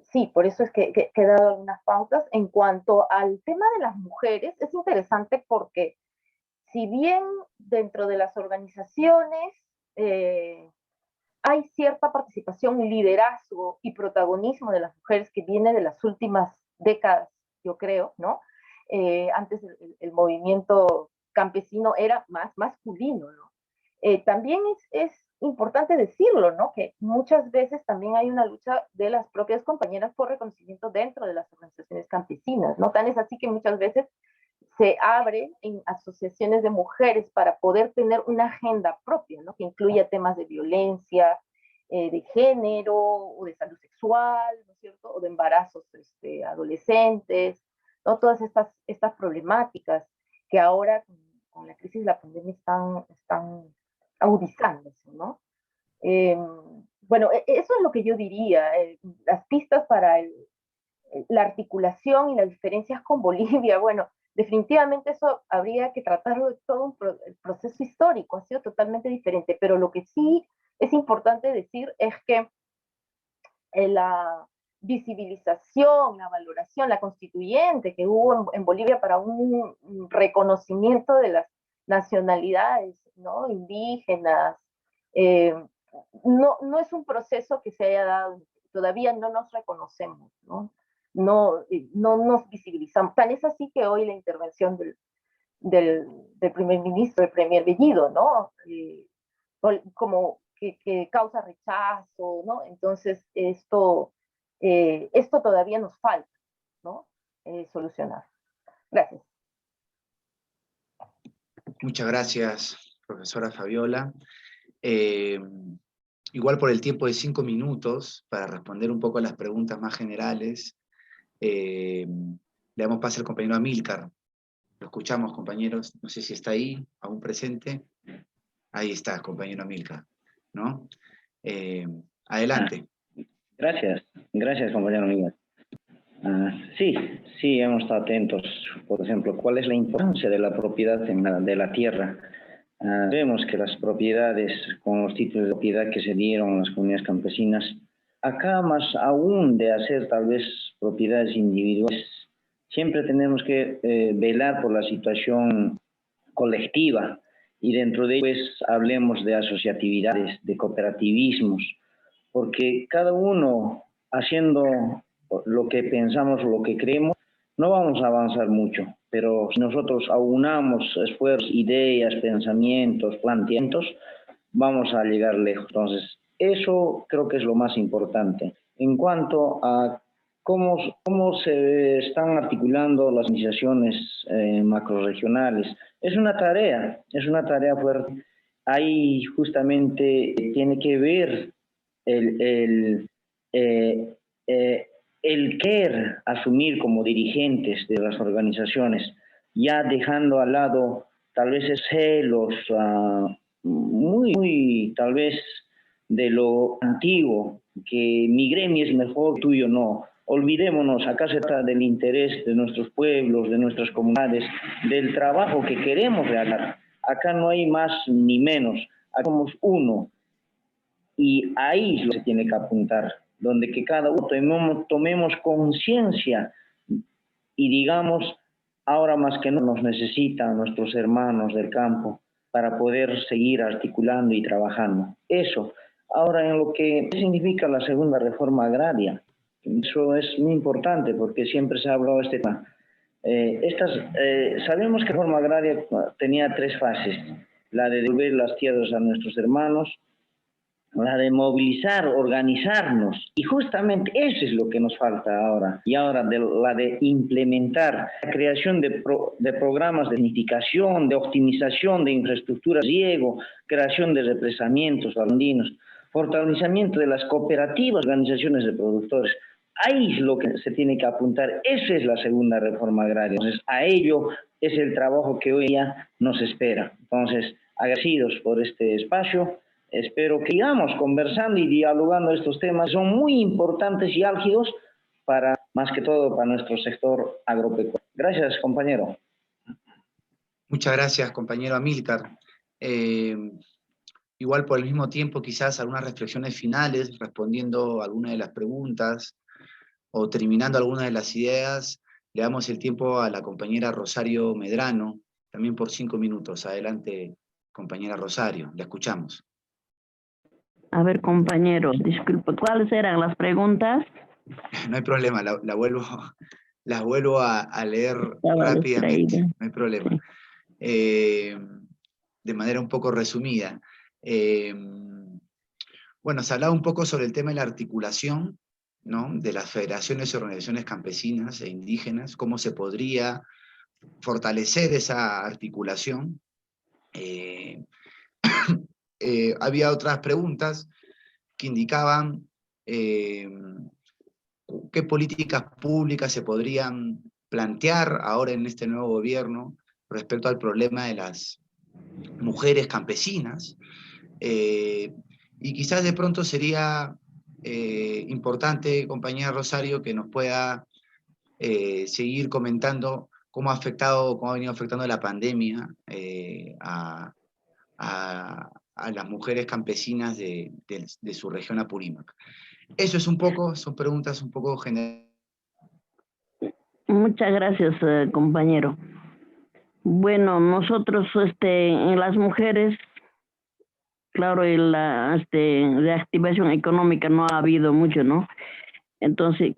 sí, por eso es que he dado algunas pautas. En cuanto al tema de las mujeres, es interesante porque si bien dentro de las organizaciones hay cierta participación, liderazgo y protagonismo de las mujeres que viene de las últimas décadas, yo creo, ¿no? Antes el movimiento campesino era más masculino, ¿no? También es importante decirlo, ¿no? Que muchas veces también hay una lucha de las propias compañeras por reconocimiento dentro de las organizaciones campesinas, ¿no? Tan es así que muchas veces se abre en asociaciones de mujeres para poder tener una agenda propia, ¿no? Que incluya temas de violencia, de género o de salud sexual, ¿no es cierto? O de embarazos adolescentes, ¿no? Todas estas problemáticas que ahora con la crisis de la pandemia están agudizándose, ¿no? bueno, eso es lo que yo diría, las pistas para la articulación y las diferencias con Bolivia. Bueno, definitivamente eso habría que tratarlo de todo el proceso histórico, ha sido totalmente diferente, pero lo que sí es importante decir es que la visibilización, la valoración, la constituyente que hubo en Bolivia para un reconocimiento de las nacionalidades, ¿no?, indígenas, no es un proceso que se haya dado, todavía no nos reconocemos, ¿no? No nos visibilizamos. Tan es así que hoy la intervención del primer ministro, del premier Bellido, ¿no? Como que causa rechazo, ¿no? Entonces, esto todavía nos falta, ¿no? Solucionar. Gracias. Muchas gracias, profesora Fabiola. Igual por el tiempo de 5 minutos, para responder un poco a las preguntas más generales, le damos paso al compañero Amílcar. Lo escuchamos, compañeros. No sé si está ahí, aún presente. Ahí está, compañero Amílcar, ¿no? Adelante. Gracias, compañero Miguel. Sí, hemos estado atentos. Por ejemplo, ¿cuál es la importancia de la propiedad de la tierra? Vemos que las propiedades, con los títulos de propiedad que se dieron a las comunidades campesinas, acá más aún de hacer tal vez propiedades individuales, siempre tenemos que velar por la situación colectiva, y dentro de ello pues, hablemos de asociatividades, de cooperativismos, porque cada uno haciendo lo que pensamos, lo que creemos, no vamos a avanzar mucho, pero si nosotros aunamos esfuerzos, ideas, pensamientos, planteamientos, vamos a llegar lejos. Entonces, eso creo que es lo más importante. En cuanto a cómo se están articulando las iniciaciones macrorregionales, es una tarea fuerte. Ahí justamente tiene que ver el querer asumir como dirigentes de las organizaciones, ya dejando al lado tal vez celos muy tal vez de lo antiguo, que mi gremio es mejor, tuyo no. Olvidémonos, acá se trata del interés de nuestros pueblos, de nuestras comunidades, del trabajo que queremos realizar. Acá no hay más ni menos, acá somos uno. Y ahí es lo que se tiene que apuntar, donde que cada uno tomemos conciencia y digamos, ahora más que no nos necesitan nuestros hermanos del campo para poder seguir articulando y trabajando. Eso. Ahora, en lo que significa la segunda reforma agraria, eso es muy importante porque siempre se ha hablado de este tema. Sabemos que la reforma agraria tenía 3 fases: la de devolver las tierras a nuestros hermanos, la de movilizar, organizarnos, y justamente eso es lo que nos falta ahora. Y ahora la de implementar la creación de programas de dignificación, de optimización de infraestructuras de riego, creación de represamientos andinos, fortalecimiento de las cooperativas, organizaciones de productores. Ahí es lo que se tiene que apuntar. Esa es la segunda reforma agraria. Entonces, a ello es el trabajo que hoy día nos espera. Entonces, agradecidos por este espacio. Espero que sigamos conversando y dialogando estos temas. Son muy importantes y álgidos para, más que todo, para nuestro sector agropecuario. Gracias, compañero. Muchas gracias, compañero Amílcar. Igual por el mismo tiempo, quizás algunas reflexiones finales, respondiendo a algunas de las preguntas o terminando algunas de las ideas, le damos el tiempo a la compañera Rosario Medrano, también por 5 minutos. Adelante, compañera Rosario, la escuchamos. A ver, compañeros, disculpe, ¿cuáles eran las preguntas? No hay problema, las vuelvo a leer Estaba rápidamente, distraída. no hay problema. De manera un poco resumida. Bueno, se hablaba un poco sobre el tema de la articulación, ¿no?, de las federaciones y organizaciones campesinas e indígenas, cómo se podría fortalecer esa articulación. Había otras preguntas que indicaban qué políticas públicas se podrían plantear ahora en este nuevo gobierno respecto al problema de las mujeres campesinas, Y quizás de pronto sería importante, compañera Rosario, que nos pueda seguir comentando cómo ha venido afectando la pandemia a las mujeres campesinas de su región Apurímac. Eso es un poco, son preguntas un poco generales. Muchas gracias, compañero. Bueno, nosotros, en las mujeres, claro, en la reactivación económica no ha habido mucho, ¿no? Entonces,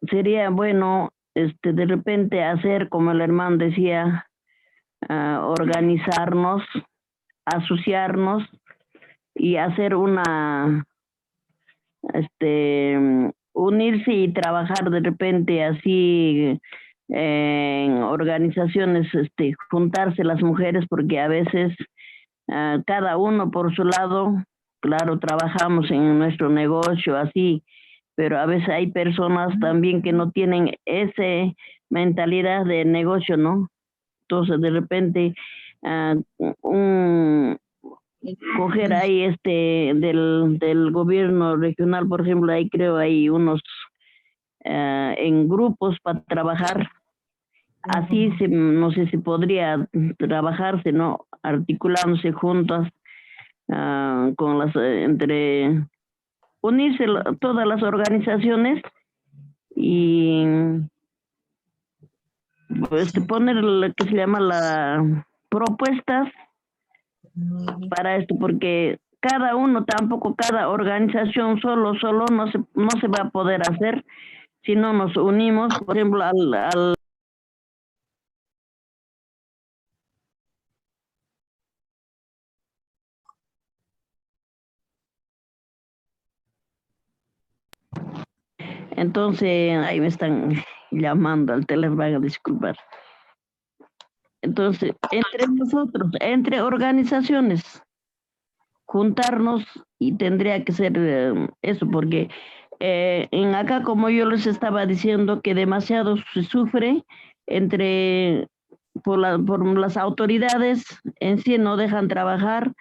sería bueno, de repente hacer, como el hermano decía, organizarnos, asociarnos y hacer unirse y trabajar de repente así en organizaciones, juntarse las mujeres, porque a veces cada uno por su lado, claro, trabajamos en nuestro negocio así, pero a veces hay personas también que no tienen esa mentalidad de negocio, ¿no? Entonces de repente coger ahí del gobierno regional, por ejemplo, ahí creo hay unos en grupos para trabajar. Así no sé si podría trabajarse, ¿no? Articulándose juntas con las unirse todas las organizaciones y pues poner lo que se llama la propuestas para esto, porque cada uno tampoco, cada organización solo no se va a poder hacer si no nos unimos, por ejemplo, al entonces, ahí me están llamando al teléfono, van a disculpar. Entonces, entre nosotros, entre organizaciones, juntarnos y tendría que ser eso, porque en acá, como yo les estaba diciendo, que demasiado se sufre por las autoridades en sí no dejan trabajar.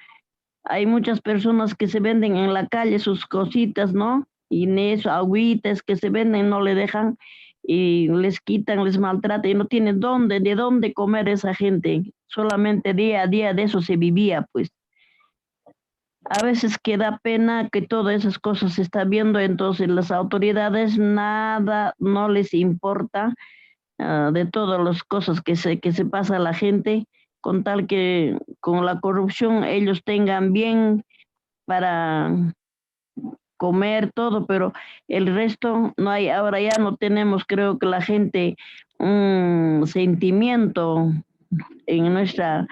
Hay muchas personas que se venden en la calle sus cositas, ¿no? Y en eso, agüitas que se venden, no le dejan y les quitan, les maltratan y no tienen de dónde comer esa gente. Solamente día a día de eso se vivía, pues. A veces queda pena que todas esas cosas se están viendo, entonces las autoridades nada, no les importa de todas las cosas que se pasa a la gente, con tal que con la corrupción ellos tengan bien para comer todo, pero el resto no hay. Ahora ya no tenemos, creo que la gente, un sentimiento en nuestra,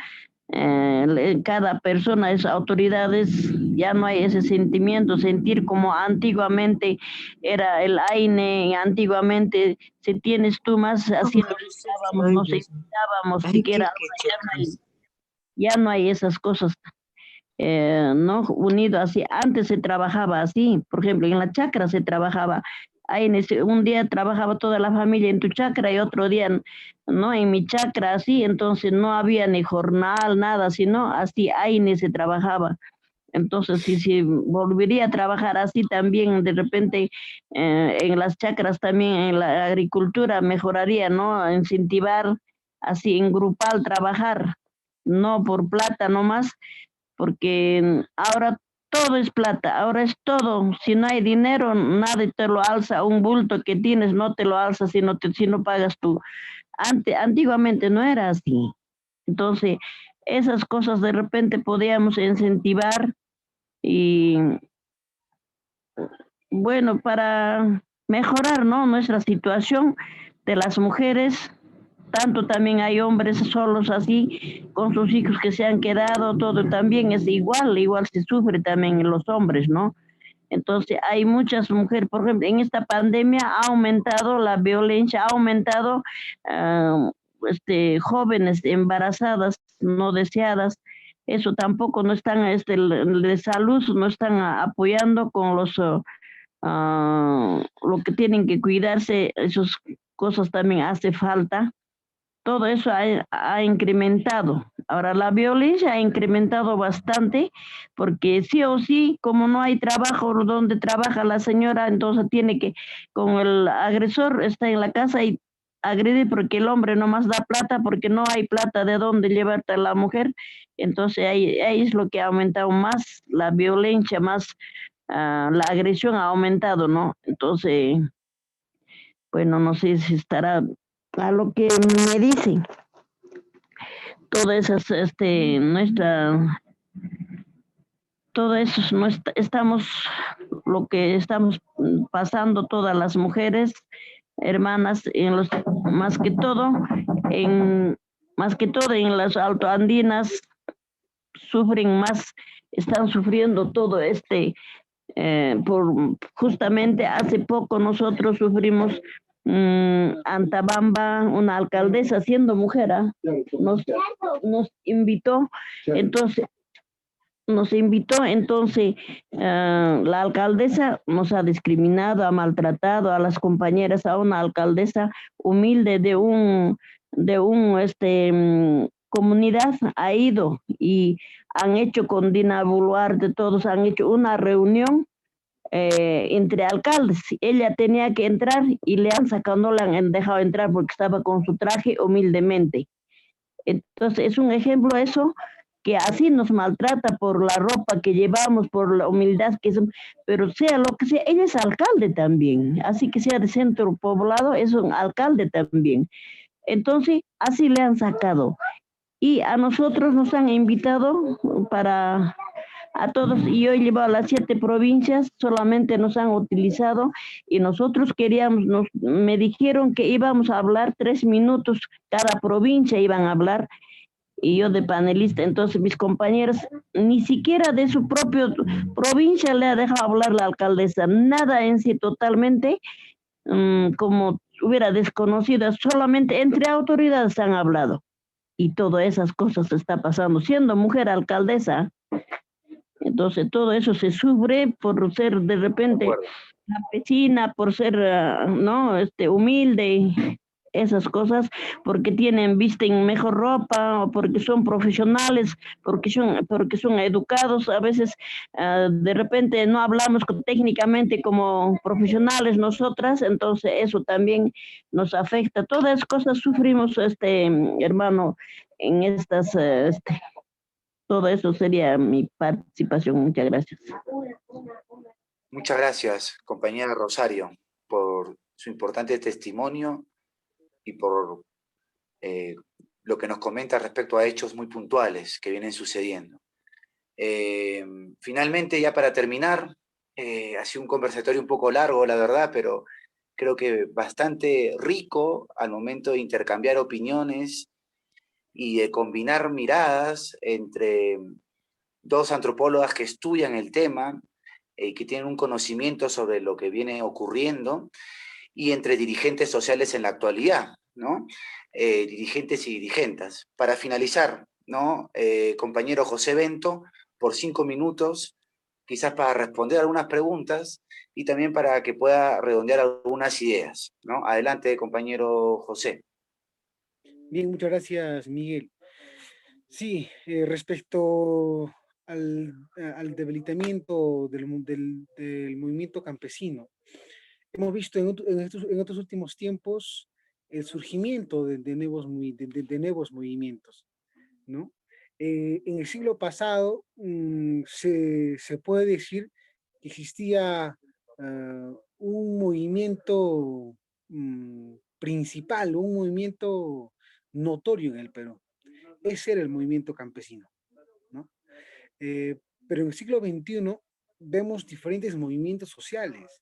cada persona, es autoridades, ya no hay ese sentimiento, sentir como antiguamente era el AINE, antiguamente si tienes tú más, así nos invitábamos siquiera, ya no hay esas cosas. No unido así, antes se trabajaba así, por ejemplo, en la chacra se trabajaba, ahí un día trabajaba toda la familia en tu chacra y otro día, no, en mi chacra así, entonces no había ni jornal, nada, sino así, ahí se trabajaba. Entonces, si volvería a trabajar así también, de repente en las chacras también, en la agricultura mejoraría, ¿no? Incentivar así en grupal trabajar, no por plata nomás, porque ahora todo es plata, ahora es todo. Si no hay dinero, nadie te lo alza. Un bulto que tienes no te lo alza si no pagas tú. Antiguamente no era así. Entonces, esas cosas de repente podíamos incentivar y, bueno, para mejorar, ¿no?, nuestra situación de las mujeres. Tanto también hay hombres solos así, con sus hijos que se han quedado, todo también es igual se sufre también en los hombres, ¿no? Entonces hay muchas mujeres, por ejemplo, en esta pandemia ha aumentado la violencia, ha aumentado jóvenes embarazadas no deseadas, eso tampoco no están, de salud no están apoyando con lo que tienen que cuidarse, esas cosas también hace falta. Todo eso ha incrementado. Ahora la violencia ha incrementado bastante porque sí o sí, como no hay trabajo donde trabaja la señora, entonces tiene que, con el agresor está en la casa y agrede porque el hombre no más da plata porque no hay plata de dónde llevarte a la mujer. Entonces ahí es lo que ha aumentado más la violencia, más la agresión ha aumentado, ¿no? Entonces, bueno, no sé si estará a lo que me dicen. Todo eso es todo eso es estamos, lo que estamos pasando todas las mujeres, hermanas, más que todo, en, más que todo en las altoandinas, sufren más, están sufriendo todo justamente hace poco nosotros sufrimos Antabamba, una alcaldesa siendo mujer, nos invitó, entonces la alcaldesa nos ha discriminado, ha maltratado a las compañeras, a una alcaldesa humilde comunidad ha ido y han hecho con Dina Boluarte, todos han hecho una reunión entre alcaldes. Ella tenía que entrar y le han sacado, no la han dejado entrar porque estaba con su traje humildemente. Entonces es un ejemplo eso, que así nos maltrata por la ropa que llevamos, por la humildad que somos, pero sea lo que sea, ella es alcalde también, así que sea de centro poblado, es un alcalde también. Entonces, así le han sacado. Y a nosotros nos han invitado para a todos, y yo he llevado a las 7 provincias, solamente nos han utilizado y nosotros queríamos, me dijeron que íbamos a hablar 3 minutos, cada provincia iban a hablar, y yo de panelista, entonces mis compañeros ni siquiera de su propia provincia le ha dejado hablar la alcaldesa, nada en sí, totalmente como hubiera desconocido, solamente entre autoridades han hablado y todas esas cosas está pasando, siendo mujer alcaldesa. Entonces todo eso se sufre por ser de repente campesina, por ser, no, humilde, esas cosas, porque visten mejor ropa, o porque son profesionales, porque son educados, a veces de repente no hablamos técnicamente como profesionales nosotras, entonces eso también nos afecta. Todas esas cosas sufrimos, hermano, en todo eso sería mi participación. Muchas gracias. Muchas gracias, compañera Rosario, por su importante testimonio y por lo que nos comenta respecto a hechos muy puntuales que vienen sucediendo. Finalmente, ya para terminar, ha sido un conversatorio un poco largo, la verdad, pero creo que bastante rico al momento de intercambiar opiniones y de combinar miradas entre dos antropólogas que estudian el tema y que tienen un conocimiento sobre lo que viene ocurriendo, y entre dirigentes sociales en la actualidad, ¿no? Dirigentes y dirigentas. Para finalizar, ¿no? Compañero José Bento, por 5 minutos, quizás para responder algunas preguntas y también para que pueda redondear algunas ideas, ¿no? Adelante, compañero José. Bien, muchas gracias, Miguel. Sí, respecto al debilitamiento del movimiento campesino, hemos visto en otros últimos tiempos el surgimiento de nuevos movimientos, ¿no? En el siglo pasado se puede decir que existía un movimiento principal, un movimiento notorio en el Perú. Ese era el movimiento campesino, ¿no? Pero en el siglo XXI vemos diferentes movimientos sociales.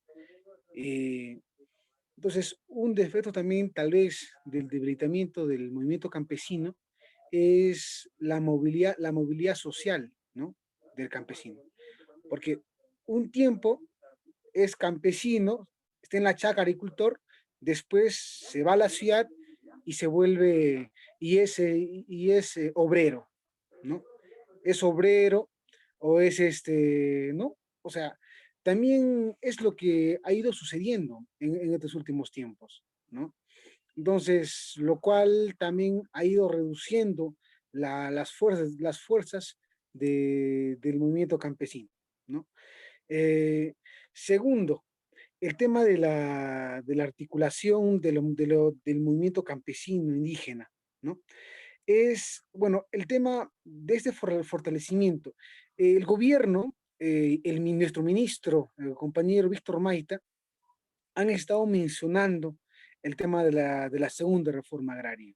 Entonces, un defecto también tal vez del debilitamiento del movimiento campesino es la movilidad social, ¿no? Del campesino. Porque un tiempo es campesino, está en la chacra agricultor, después se va a la ciudad y se vuelve, y es obrero, ¿no? Es obrero o es ¿no? O sea, también es lo que ha ido sucediendo en estos últimos tiempos, ¿no? Entonces, lo cual también ha ido reduciendo las fuerzas del movimiento campesino, ¿no? Segundo, el tema de la articulación del movimiento campesino indígena, ¿no? Es, bueno, el tema de este fortalecimiento. El gobierno, nuestro ministro, el compañero Víctor Maita, han estado mencionando el tema de la segunda reforma agraria.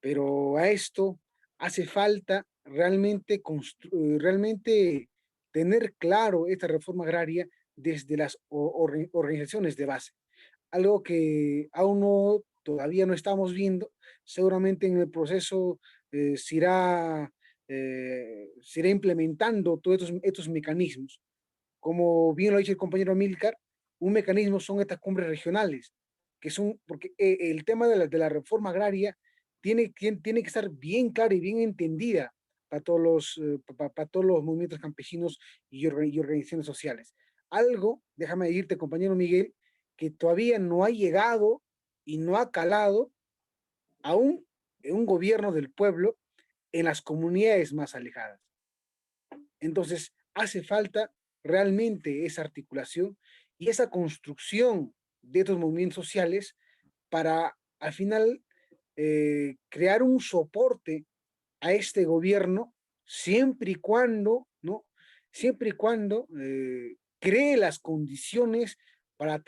Pero a esto hace falta realmente tener claro esta reforma agraria desde las organizaciones de base. Algo que aún no, todavía no estamos viendo, seguramente en el proceso se irá implementando todos estos mecanismos. Como bien lo ha dicho el compañero Amílcar, un mecanismo son estas cumbres regionales, que son, porque el tema de la reforma agraria tiene que estar bien clara y bien entendida para todos los movimientos campesinos y organizaciones sociales. Algo, déjame decirte, compañero Miguel, que todavía no ha llegado y no ha calado aún en un gobierno del pueblo en las comunidades más alejadas. Entonces, hace falta realmente esa articulación y esa construcción de estos movimientos sociales para al final crear un soporte a este gobierno siempre y cuando, ¿no? Siempre y cuando cree las condiciones para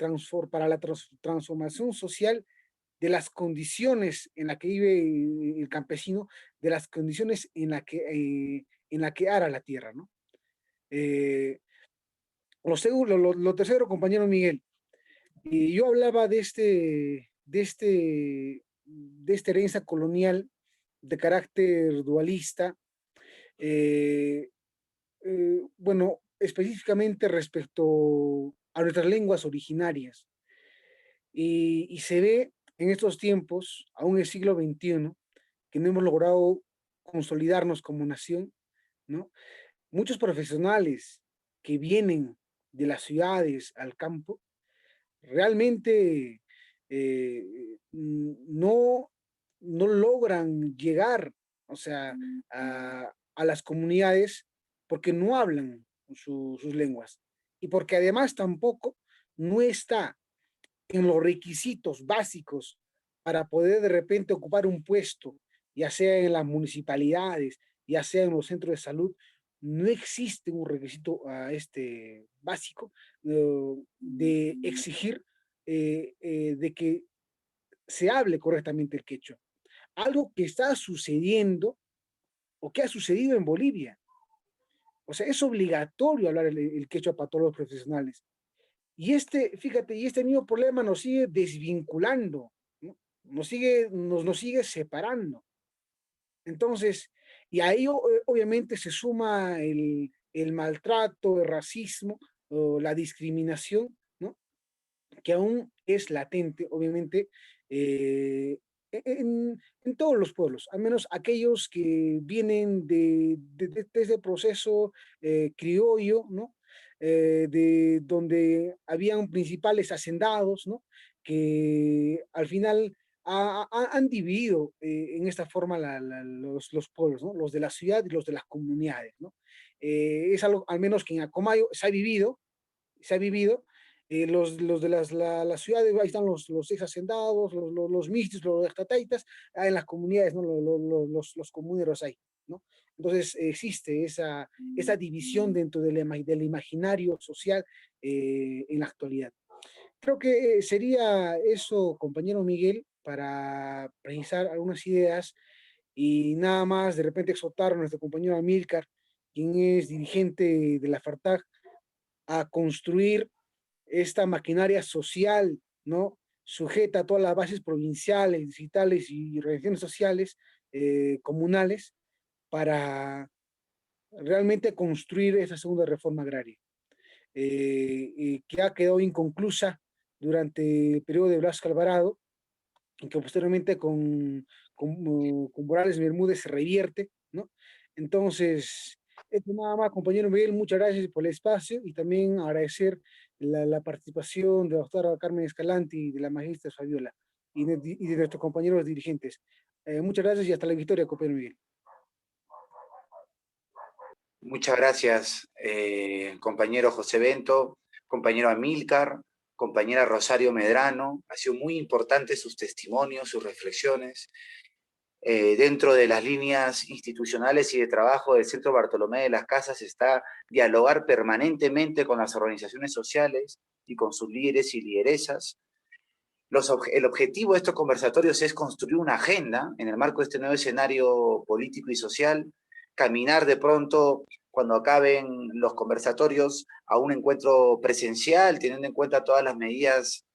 la transformación social de las condiciones en las que vive el campesino, de las condiciones en la que ara la tierra, ¿no? Eh, lo tercero, compañero Miguel, yo hablaba de esta herencia colonial de carácter dualista, eh, bueno, específicamente respecto a nuestras lenguas originarias. Y se ve en estos tiempos, aún en el siglo XXI, que no hemos logrado consolidarnos como nación, ¿no? Muchos profesionales que vienen de las ciudades al campo realmente no logran llegar, o sea, a las comunidades porque no hablan sus lenguas y porque además tampoco no está en los requisitos básicos para poder de repente ocupar un puesto, ya sea en las municipalidades, ya sea en los centros de salud, no existe un requisito básico de exigir de que se hable correctamente el quechua. Algo que está sucediendo o que ha sucedido en Bolivia. O sea, es obligatorio hablar el quechua para todos los profesionales. Y fíjate, y este mismo problema nos sigue desvinculando, ¿no? Nos sigue separando. Entonces, y ahí obviamente se suma el maltrato, el racismo, o la discriminación, ¿no? Que aún es latente, obviamente, en todos los pueblos, al menos aquellos que vienen de ese proceso criollo, ¿no? De donde habían principales hacendados, ¿no? Que al final han dividido en esta forma los pueblos, ¿no? Los de la ciudad y los de las comunidades, ¿no? Es algo, al menos que en Acomayo se ha vivido los de las ciudades, ahí están los ex hacendados, los mistis, los tataitas, en las comunidades, ¿no? Los comuneros ahí, ¿no? Entonces existe esa división dentro del imaginario social en la actualidad. Creo que sería eso, compañero Miguel, para precisar algunas ideas y nada más de repente exhortar a nuestro compañero Amílcar, quien es dirigente de la FARTAG, a construir esta maquinaria social, ¿no? Sujeta a todas las bases provinciales, distritales y organizaciones sociales, comunales, para realmente construir esa segunda reforma agraria, que ha quedado inconclusa durante el periodo de Blasco Alvarado, y que posteriormente con Morales Bermúdez se revierte, ¿no? Entonces, esto nada más, compañero Miguel, muchas gracias por el espacio y también agradecer la participación de la doctora Carmen Escalante y de la magistra Fabiola y de nuestros compañeros dirigentes. Muchas gracias y hasta la victoria, compañero Miguel. Muchas gracias, compañero José Bento, compañero Amílcar, compañera Rosario Medrano. Ha sido muy importante sus testimonios, sus reflexiones. Dentro de las líneas institucionales y de trabajo del Centro Bartolomé de las Casas está dialogar permanentemente con las organizaciones sociales y con sus líderes y lideresas. El objetivo de estos conversatorios es construir una agenda en el marco de este nuevo escenario político y social, caminar de pronto, cuando acaben los conversatorios, a un encuentro presencial, teniendo en cuenta todas las medidas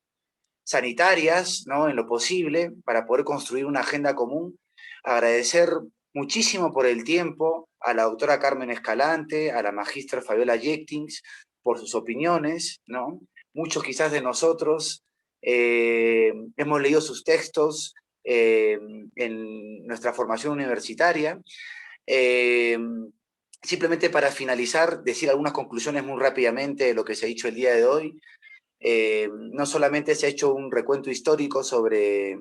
sanitarias, ¿no?, en lo posible, para poder construir una agenda común. Agradecer muchísimo por el tiempo a la doctora Carmen Escalante, a la magistra Fabiola Jektins, por sus opiniones, ¿no? Muchos quizás de nosotros hemos leído sus textos en nuestra formación universitaria. Simplemente para finalizar, decir algunas conclusiones muy rápidamente de lo que se ha dicho el día de hoy. No solamente se ha hecho un recuento histórico sobre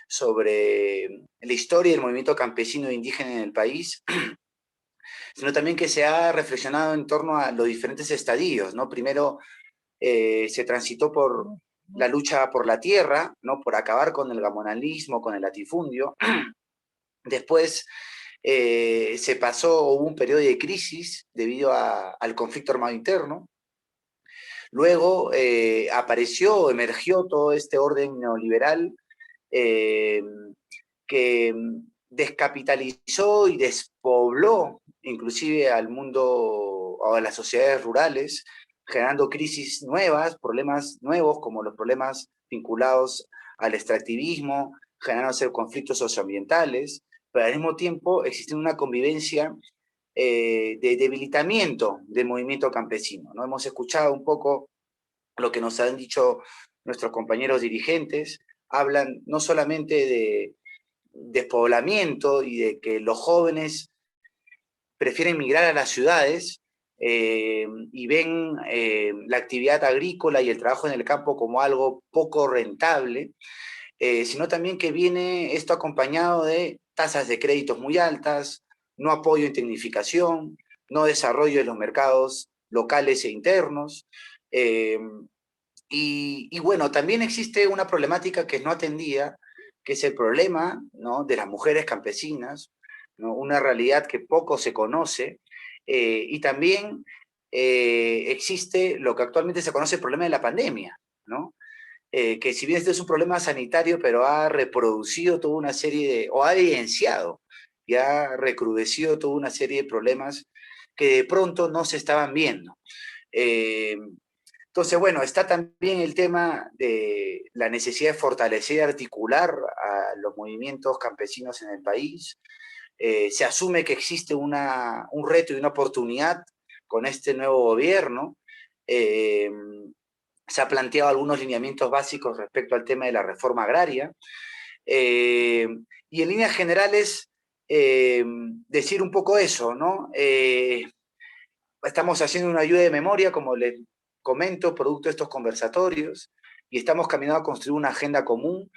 la historia del movimiento campesino e indígena en el país, sino también que se ha reflexionado en torno a los diferentes estadios, ¿no? Primero se transitó por la lucha por la tierra, ¿no?, por acabar con el gamonalismo, con el latifundio. Después se pasó, hubo un periodo de crisis debido al conflicto armado interno. Luego emergió todo este orden neoliberal que descapitalizó y despobló inclusive al mundo o a las sociedades rurales, generando crisis nuevas, problemas nuevos como los problemas vinculados al extractivismo, generándose conflictos socioambientales, pero al mismo tiempo existe una convivencia de debilitamiento del movimiento campesino, ¿no? Hemos escuchado un poco lo que nos han dicho nuestros compañeros dirigentes, hablan no solamente de despoblamiento y de que los jóvenes prefieren migrar a las ciudades y ven la actividad agrícola y el trabajo en el campo como algo poco rentable, sino también que viene esto acompañado de tasas de créditos muy altas, no apoyo en tecnificación, no desarrollo de los mercados locales e internos. Y bueno, también existe una problemática que es no atendida, que es el problema, ¿no?, de las mujeres campesinas, ¿no?, una realidad que poco se conoce, y también existe lo que actualmente se conoce el problema de la pandemia, ¿no?, que si bien este es un problema sanitario, pero ha reproducido toda una serie o ha evidenciado y ha recrudecido toda una serie de problemas que de pronto no se estaban viendo. Entonces, bueno, está también el tema de la necesidad de fortalecer y articular a los movimientos campesinos en el país. Se asume que existe un reto y una oportunidad con este nuevo gobierno. Se ha planteado algunos lineamientos básicos respecto al tema de la reforma agraria. Y en líneas generales, decir un poco eso, ¿no? Estamos haciendo una ayuda de memoria, como les comento, producto de estos conversatorios, y estamos caminando a construir una agenda común.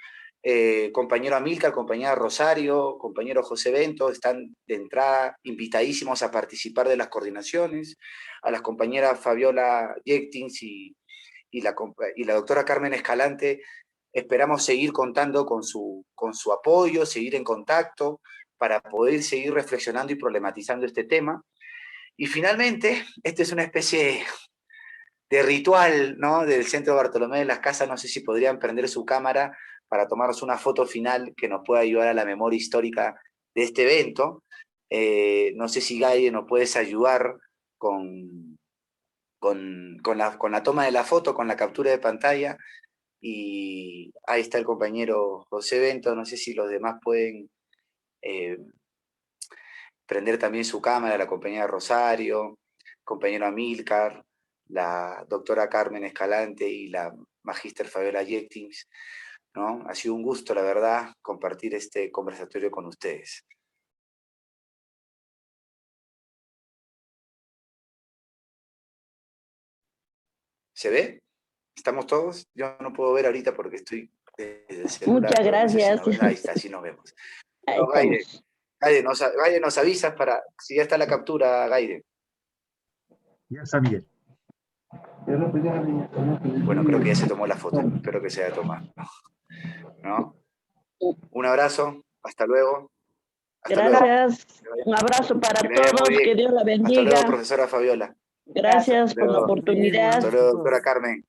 Compañero Amílcar, compañera Rosario, compañero José Bento, están de entrada invitadísimos a participar de las coordinaciones, a las compañeras Fabiola Jektins y la doctora Carmen Escalante. Esperamos seguir contando con su apoyo, seguir en contacto, para poder seguir reflexionando y problematizando este tema. Y finalmente, esta es una especie de ritual, ¿no?, del Centro Bartolomé de las Casas. No sé si podrían prender su cámara para tomarnos una foto final que nos pueda ayudar a la memoria histórica de este evento. No sé si Gaide nos puedes ayudar con la toma de la foto, con la captura de pantalla. Y ahí está el compañero José Bento. No sé si los demás pueden prender también su cámara, la compañera Rosario, compañero Amílcar, la doctora Carmen Escalante y la magíster Fabiola Jektins, ¿no? Ha sido un gusto, la verdad, compartir este conversatorio con ustedes. ¿Se ve? ¿Estamos todos? Yo no puedo ver ahorita porque estoy desde el celular. Muchas gracias. No sé si ahí está, así nos vemos. Ahí No, Gaide nos avisas si ya está la captura, Gaide. Ya está, Miguel. Bueno, creo que ya se tomó la foto. Espero que se haya tomado. ¿No? Un abrazo. Hasta luego. Hasta luego. Gracias. Un abrazo para Que le vaya muy todos. bien. Que Dios la Hasta bendiga. luego, profesora Fabiola. Gracias por la Hasta luego. oportunidad. Hasta luego, doctora Carmen.